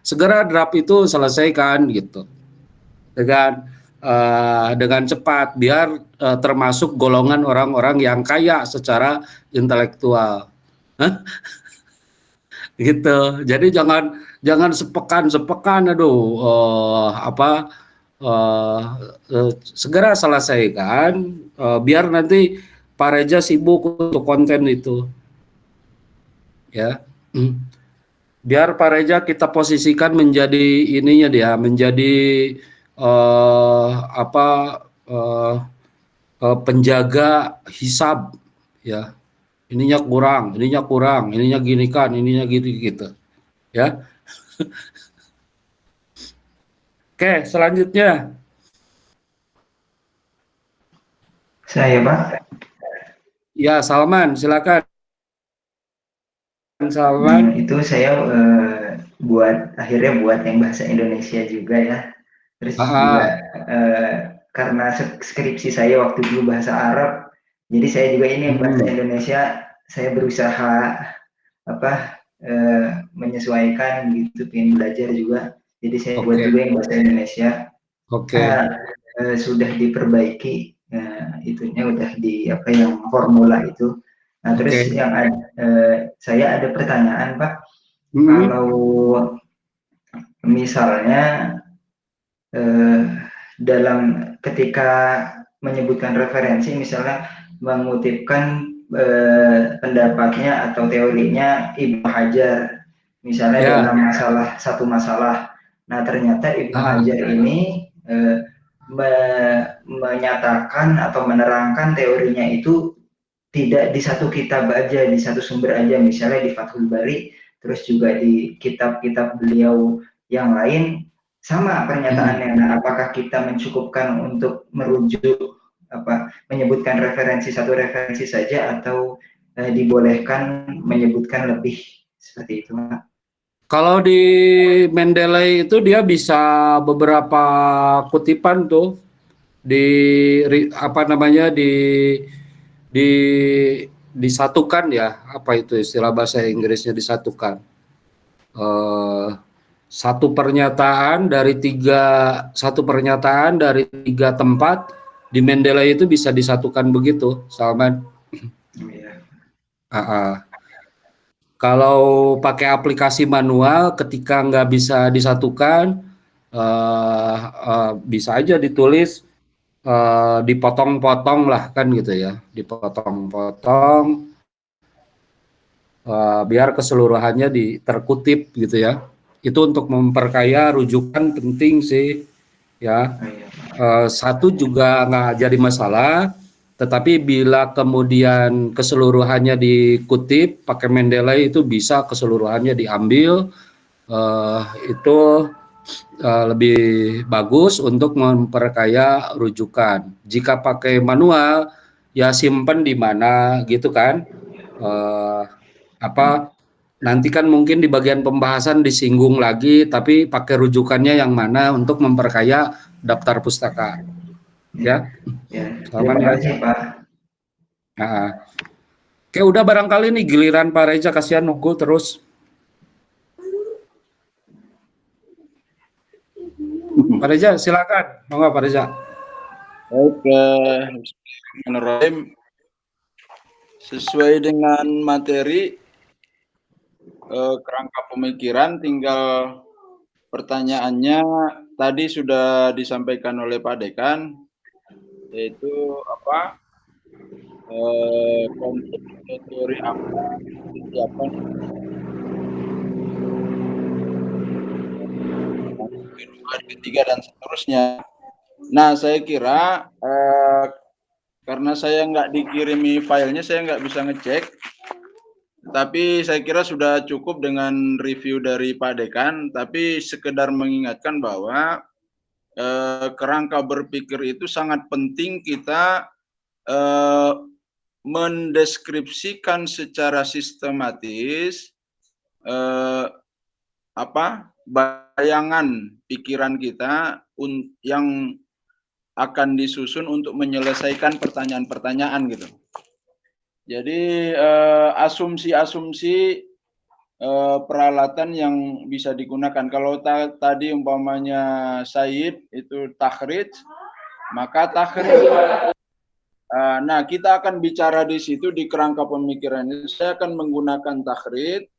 segera draft itu selesaikan gitu, dengan cepat, biar termasuk golongan orang-orang yang kaya secara intelektual. Gitu. Jadi jangan sepekan, segera selesaikan, biar nanti Pak Reza sibuk untuk konten itu, ya. Biar Pak Reza kita posisikan menjadi ininya dia, menjadi penjaga hisab, ya. Ininya kurang, ininya gini kan, ininya gitu, ya. Oke, selanjutnya. Saya, Pak. Ya, Salman, silakan. Salman. Itu saya akhirnya buat yang bahasa Indonesia juga ya. Terus juga karena skripsi saya waktu dulu bahasa Arab, jadi saya juga ini yang bahasa Indonesia, saya berusaha menyesuaikan gitu, pengen belajar juga. Jadi saya buat juga yang bahasa Indonesia. Sudah diperbaiki, itunya udah yang formula itu. Nah, terus yang saya ada pertanyaan, Pak. Kalau misalnya dalam ketika menyebutkan referensi, misalnya mengutipkan pendapatnya atau teorinya Ibnu Hajar, misalnya dalam satu masalah. Nah, ternyata Ibnu Hajar ini menyatakan atau menerangkan teorinya itu tidak di satu kitab aja, di satu sumber aja, misalnya di Fathul Bari, terus juga di kitab-kitab beliau yang lain sama pernyataannya. Nah, apakah kita mencukupkan untuk merujuk menyebutkan satu referensi saja, atau dibolehkan menyebutkan lebih seperti itu, Pak? Kalau di Mendeley itu dia bisa beberapa kutipan tuh disatukan, ya, apa itu istilah bahasa Inggrisnya, disatukan. Satu pernyataan dari tiga tempat di Mendeley itu bisa disatukan begitu, Salman. Kalau pakai aplikasi manual, ketika nggak bisa disatukan, bisa aja ditulis, dipotong-potong lah kan gitu ya, dipotong-potong, biar keseluruhannya terkutip gitu ya. Itu untuk memperkaya rujukan, penting sih ya. Satu juga nggak jadi masalah, tetapi bila kemudian keseluruhannya dikutip pakai Mendeley, itu bisa keseluruhannya diambil, itu lebih bagus untuk memperkaya rujukan. Jika pakai manual, ya simpen di mana gitu kan. Nanti kan mungkin di bagian pembahasan disinggung lagi, tapi pakai rujukannya yang mana untuk memperkaya daftar pustaka. Ya. Terima kasih, Pak. Oke, udah barangkali nih giliran Pak Reza, kasihan nunggu terus. Pak Reza, silakan. Monggo Pak Reza. Oke, sesuai dengan materi kerangka pemikiran, tinggal pertanyaannya tadi sudah disampaikan oleh Pak Dekan, yaitu konsep teori apa ketiga dan seterusnya. Nah, saya kira karena saya nggak dikirimi filenya, saya nggak bisa ngecek. Tapi saya kira sudah cukup dengan review dari Pak Dekan. Tapi sekedar mengingatkan bahwa kerangka berpikir itu sangat penting kita mendeskripsikan secara sistematis bayangan pikiran kita yang akan disusun untuk menyelesaikan pertanyaan-pertanyaan gitu. Jadi asumsi-asumsi peralatan yang bisa digunakan. Kalau tadi umpamanya Said itu takhrij, maka takhrij. Nah, kita akan bicara di situ di kerangka pemikiran ini. Saya akan menggunakan takhrij.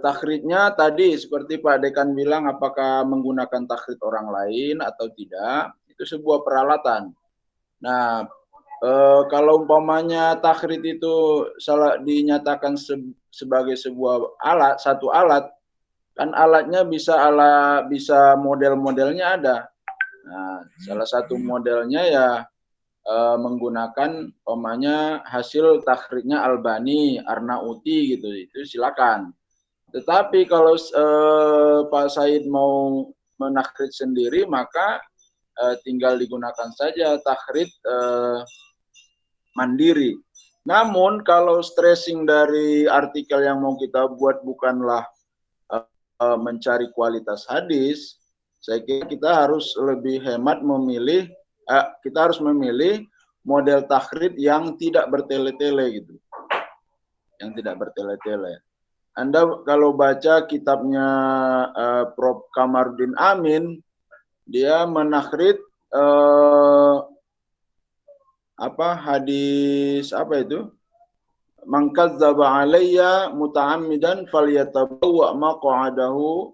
Takhrijnya tadi seperti Pak Dekan bilang, apakah menggunakan takhrij orang lain atau tidak, itu sebuah peralatan. Nah, kalau umpamanya takhrij itu dinyatakan sebagai sebuah alat, satu alat, kan alatnya bisa model-modelnya ada. Nah, salah satu modelnya ya menggunakan umpamanya hasil takhrijnya Albani, Arnauti gitu, itu silakan. Tetapi kalau Pak Said mau menakhrij sendiri, maka tinggal digunakan saja takhrij mandiri. Namun kalau stressing dari artikel yang mau kita buat bukanlah mencari kualitas hadis, saya kira kita harus lebih hemat memilih, kita harus memilih model takhrij yang tidak bertele-tele gitu, yang tidak bertele-tele. Anda kalau baca kitabnya Prof. Kamarudin Amin, dia menakhrij hadis apa itu? Man kadzdzaba alayya muta'ammidan falyatabawwa maq'adahu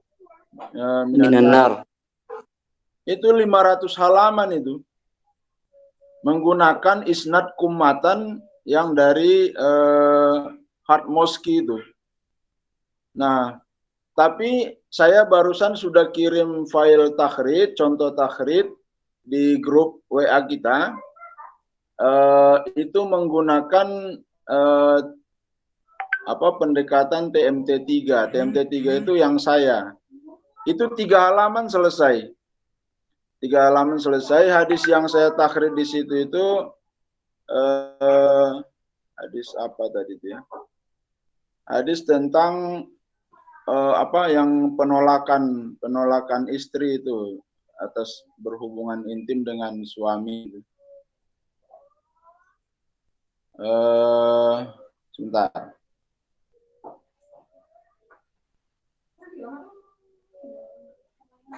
minan nar. Itu 500 halaman itu. Menggunakan isnad kumatan yang dari Hartmoski itu. Nah, tapi saya barusan sudah kirim file takhrij, contoh takhrij di grup WA kita. Itu menggunakan pendekatan TMT3. TMT3 itu yang saya. Itu 3 halaman selesai. 3 halaman selesai. Hadis yang saya takhrij di situ itu hadis apa tadi itu ya? Hadis tentang yang penolakan istri itu atas berhubungan intim dengan suami. Sebentar.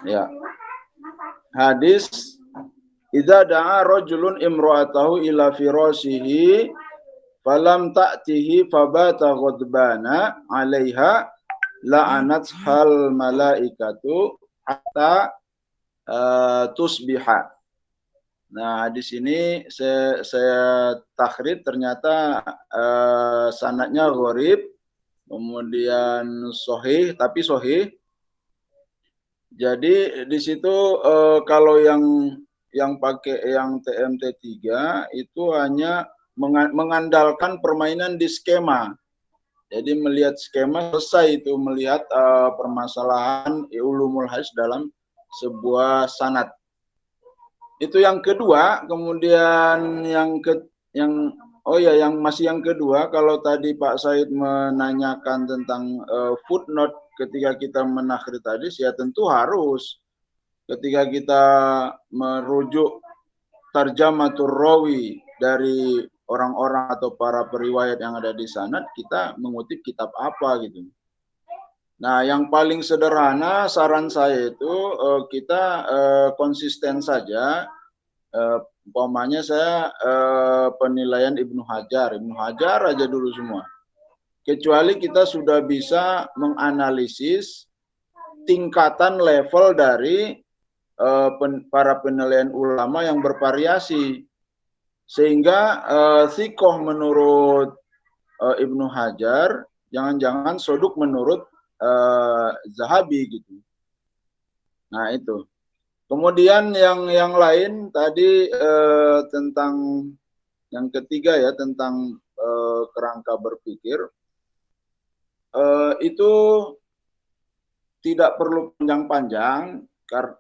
Ya. Hadis idza da'a rajulun imra'atahu ila firashihi falam ta'tihi fabata ghadbana 'alaiha la'anat hal malaikatu hatta tusbiha. Nah, di sini saya takhrij, ternyata sanadnya gharib, kemudian sahih, tapi sahih. Jadi di situ kalau yang pakai yang TMT3 itu hanya mengandalkan permainan di skema. Jadi melihat skema selesai itu, melihat permasalahan ulumul hadis dalam sebuah sanad. Itu yang kedua. Kemudian yang kedua, kalau tadi Pak Said menanyakan tentang footnote ketika kita menakhrij hadis, ya tentu harus. Ketika kita merujuk tarjamatur rawi dari orang-orang atau para periwayat yang ada di sanad, kita mengutip kitab apa gitu. Nah, yang paling sederhana saran saya itu kita konsisten saja. Umpamanya saya penilaian Ibnu Hajar aja dulu semua. Kecuali kita sudah bisa menganalisis tingkatan level dari para penilaian ulama yang bervariasi. Sehingga thiqoh menurut Ibnu Hajar, jangan-jangan soduk menurut Zahabi gitu. Nah itu. Kemudian yang lain tadi tentang yang ketiga ya, tentang kerangka berpikir, itu tidak perlu panjang-panjang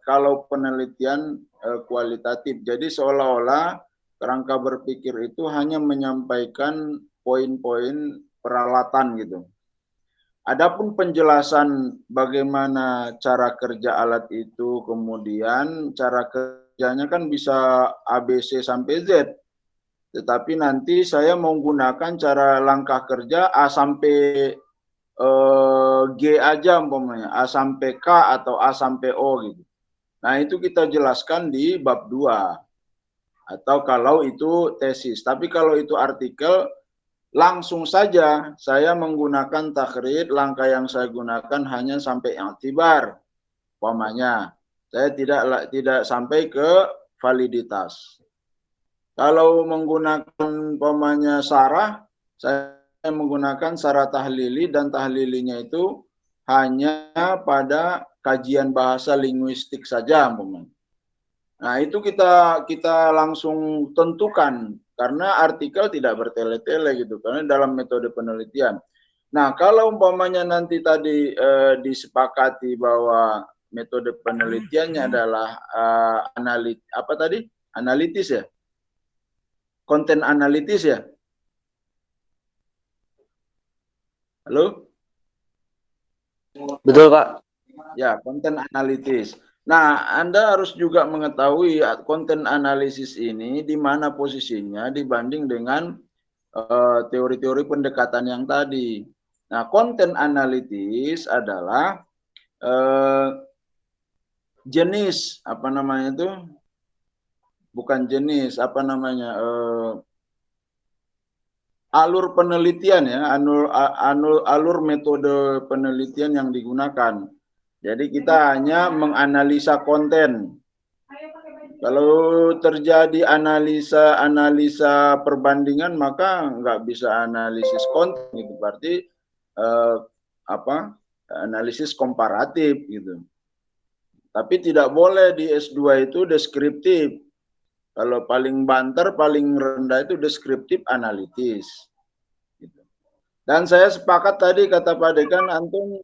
kalau penelitian kualitatif. Jadi seolah-olah kerangka berpikir itu hanya menyampaikan poin-poin peralatan gitu. Adapun penjelasan bagaimana cara kerja alat itu, kemudian cara kerjanya kan bisa ABC sampai Z. tetapi nanti saya menggunakan cara langkah kerja A sampai G aja umpamanya, A sampai K atau A sampai O gitu. Nah, itu kita jelaskan di bab 2. Atau kalau itu tesis. Tapi kalau itu artikel, langsung saja saya menggunakan takhrid, langkah yang saya gunakan hanya sampai i'tibar. Umpamanya, saya tidak sampai ke validitas. Kalau menggunakan umpamanya sarah, saya menggunakan sarah tahlili dan tahlilinya itu hanya pada kajian bahasa linguistik saja umpamanya. Nah, itu kita langsung tentukan karena artikel tidak bertele-tele gitu karena dalam metode penelitian. Nah, kalau umpamanya nanti tadi disepakati bahwa metode penelitiannya adalah analitis ya, konten analitis ya. Halo? Betul, Pak. Ya, konten analitis. Nah, Anda harus juga mengetahui konten analisis ini di mana posisinya dibanding dengan teori-teori pendekatan yang tadi. Nah, konten analitis adalah jenis, apa namanya itu? Bukan jenis, apa namanya? Alur penelitian ya, alur metode penelitian yang digunakan. Jadi kita hanya menganalisa konten. Kalau terjadi analisa perbandingan maka nggak bisa analisis konten itu berarti analisis komparatif gitu. Tapi tidak boleh di S2 itu deskriptif. Kalau paling banter, paling rendah itu deskriptif analitis. Gitu. Dan saya sepakat tadi kata Pak Dekan, antum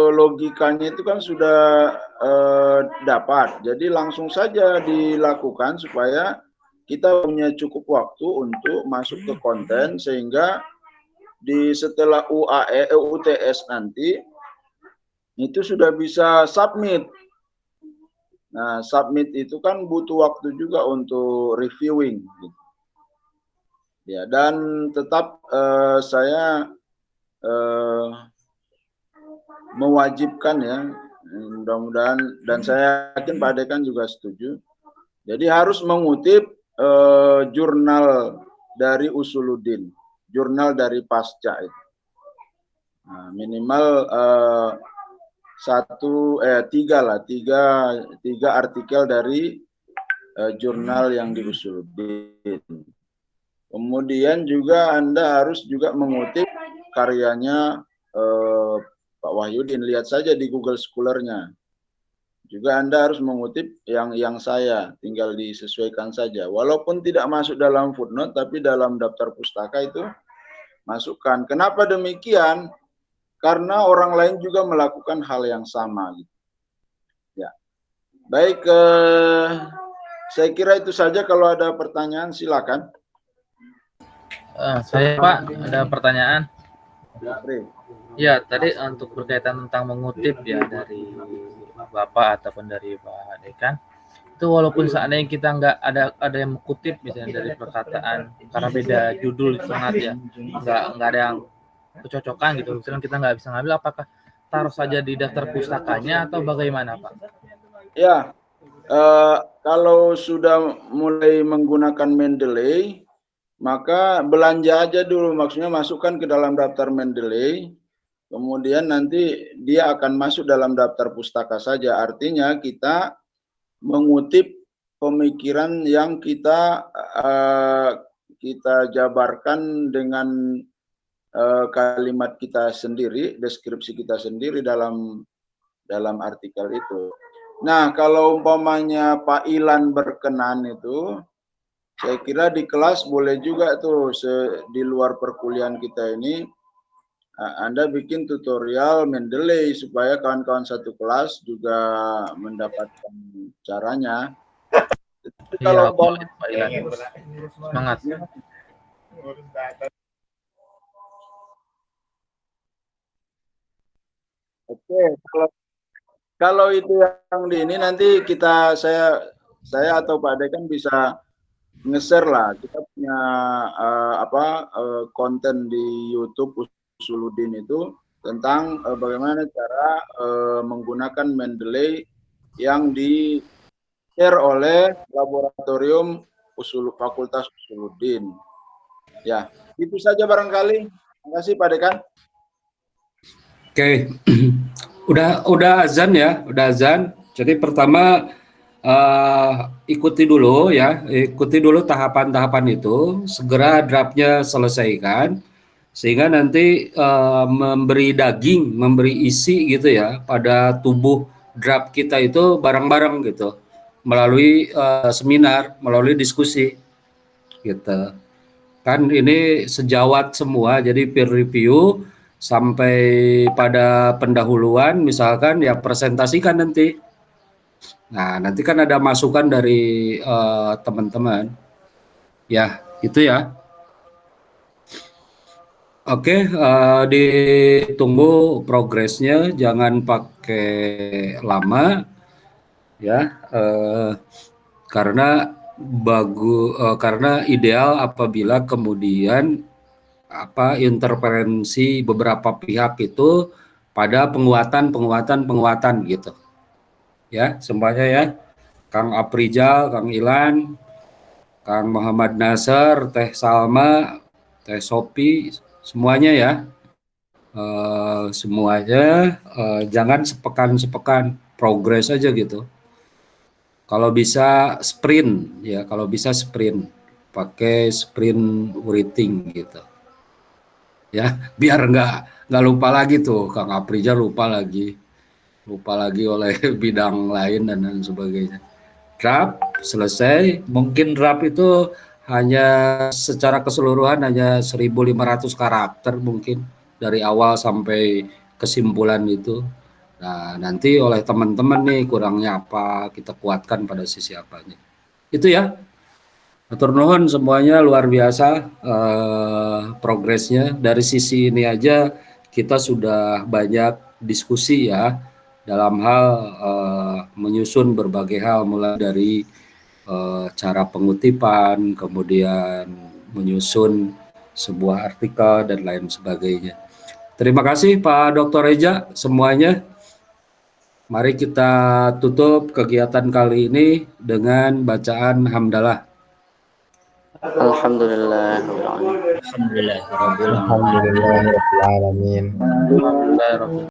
logikanya itu kan sudah dapat. Jadi langsung saja dilakukan supaya kita punya cukup waktu untuk masuk ke konten sehingga setelah UTS nanti itu sudah bisa submit. Nah, submit itu kan butuh waktu juga untuk reviewing. Gitu. Ya, dan tetap saya mewajibkan ya, mudah-mudahan, dan saya yakin Pak Dekan juga setuju. Jadi harus mengutip jurnal dari Usuluddin, jurnal dari pasca itu. Nah, minimal tiga artikel dari jurnal yang di Usuluddin. Kemudian juga Anda harus juga mengutip karyanya Pak Wahyudin. Lihat saja di Google Scholar-nya. Juga Anda harus mengutip yang saya, tinggal disesuaikan saja. Walaupun tidak masuk dalam footnote, tapi dalam daftar pustaka itu masukkan. Kenapa demikian? Karena orang lain juga melakukan hal yang sama. Ya, baik. Saya kira itu saja. Kalau ada pertanyaan, silakan. Saya Pak, ada pertanyaan. Ya, tadi untuk berkaitan tentang mengutip ya dari Bapak ataupun dari Pak Dekan, itu walaupun seandainya kita nggak ada yang mengutip misalnya dari perkataan karena beda judul itu ya, nggak ada yang kecocokan gitu, misalnya kita nggak bisa ngambil, apakah taruh saja di daftar pustakanya atau bagaimana Pak? Ya, kalau sudah mulai menggunakan Mendeley, maka belanja aja dulu, maksudnya masukkan ke dalam daftar Mendeley, kemudian nanti dia akan masuk dalam daftar pustaka saja. Artinya kita mengutip pemikiran yang kita jabarkan dengan kalimat kita sendiri, deskripsi kita sendiri dalam artikel itu. Nah, kalau umpamanya Pak Ilan berkenan itu, saya kira di kelas boleh juga tuh di luar perkuliahan kita ini Anda bikin tutorial Mendeley supaya kawan-kawan satu kelas juga mendapatkan caranya. Iya, Pak Ilan. Semangat. Oke, kalau itu yang di ini nanti saya atau Pak Dekan bisa nge-share lah, kita punya konten di YouTube Usuluddin itu tentang bagaimana cara menggunakan Mendeley yang di-share oleh laboratorium Fakultas Usuluddin. Ya, itu saja barangkali. Terima kasih Pak Dekan. Oke. Udah azan ya, udah azan. Jadi pertama ikuti dulu tahapan-tahapan itu, segera draftnya selesaikan, sehingga nanti memberi daging, memberi isi gitu ya pada tubuh draft kita itu bareng-bareng gitu, melalui seminar, melalui diskusi gitu. Kan ini sejawat semua, jadi peer review sampai pada pendahuluan misalkan ya presentasikan nanti. Nah, nanti kan ada masukan dari teman-teman. Ya, itu ya. Oke, ditunggu progresnya, jangan pakai lama ya, karena karena ideal apabila kemudian interferensi beberapa pihak itu pada penguatan gitu. Ya, semuanya ya. Kang Aprijal, Kang Ilan, Kang Muhammad Nasr, Teh Salma, Teh Sopi, semuanya ya. Semuanya jangan sepekan progres aja gitu. Kalau bisa sprint ya, pakai sprint rating gitu. Ya, biar nggak lupa lagi tuh Kang Aprijal lupa lagi oleh bidang lain dan lain sebagainya. Draft selesai, mungkin draft itu hanya secara keseluruhan hanya 1.500 karakter mungkin dari awal sampai kesimpulan itu. Nah, nanti oleh teman-teman nih kurangnya apa, kita kuatkan pada sisi apanya. Itu ya. Matur nuwun semuanya luar biasa progresnya. Dari sisi ini aja kita sudah banyak diskusi ya dalam hal menyusun berbagai hal, mulai dari cara pengutipan, kemudian menyusun sebuah artikel dan lain sebagainya. Terima kasih Pak Dr. Reja semuanya. Mari kita tutup kegiatan kali ini dengan bacaan hamdalah. Alhamdulillah. Alhamdulillah. Alhamdulillah.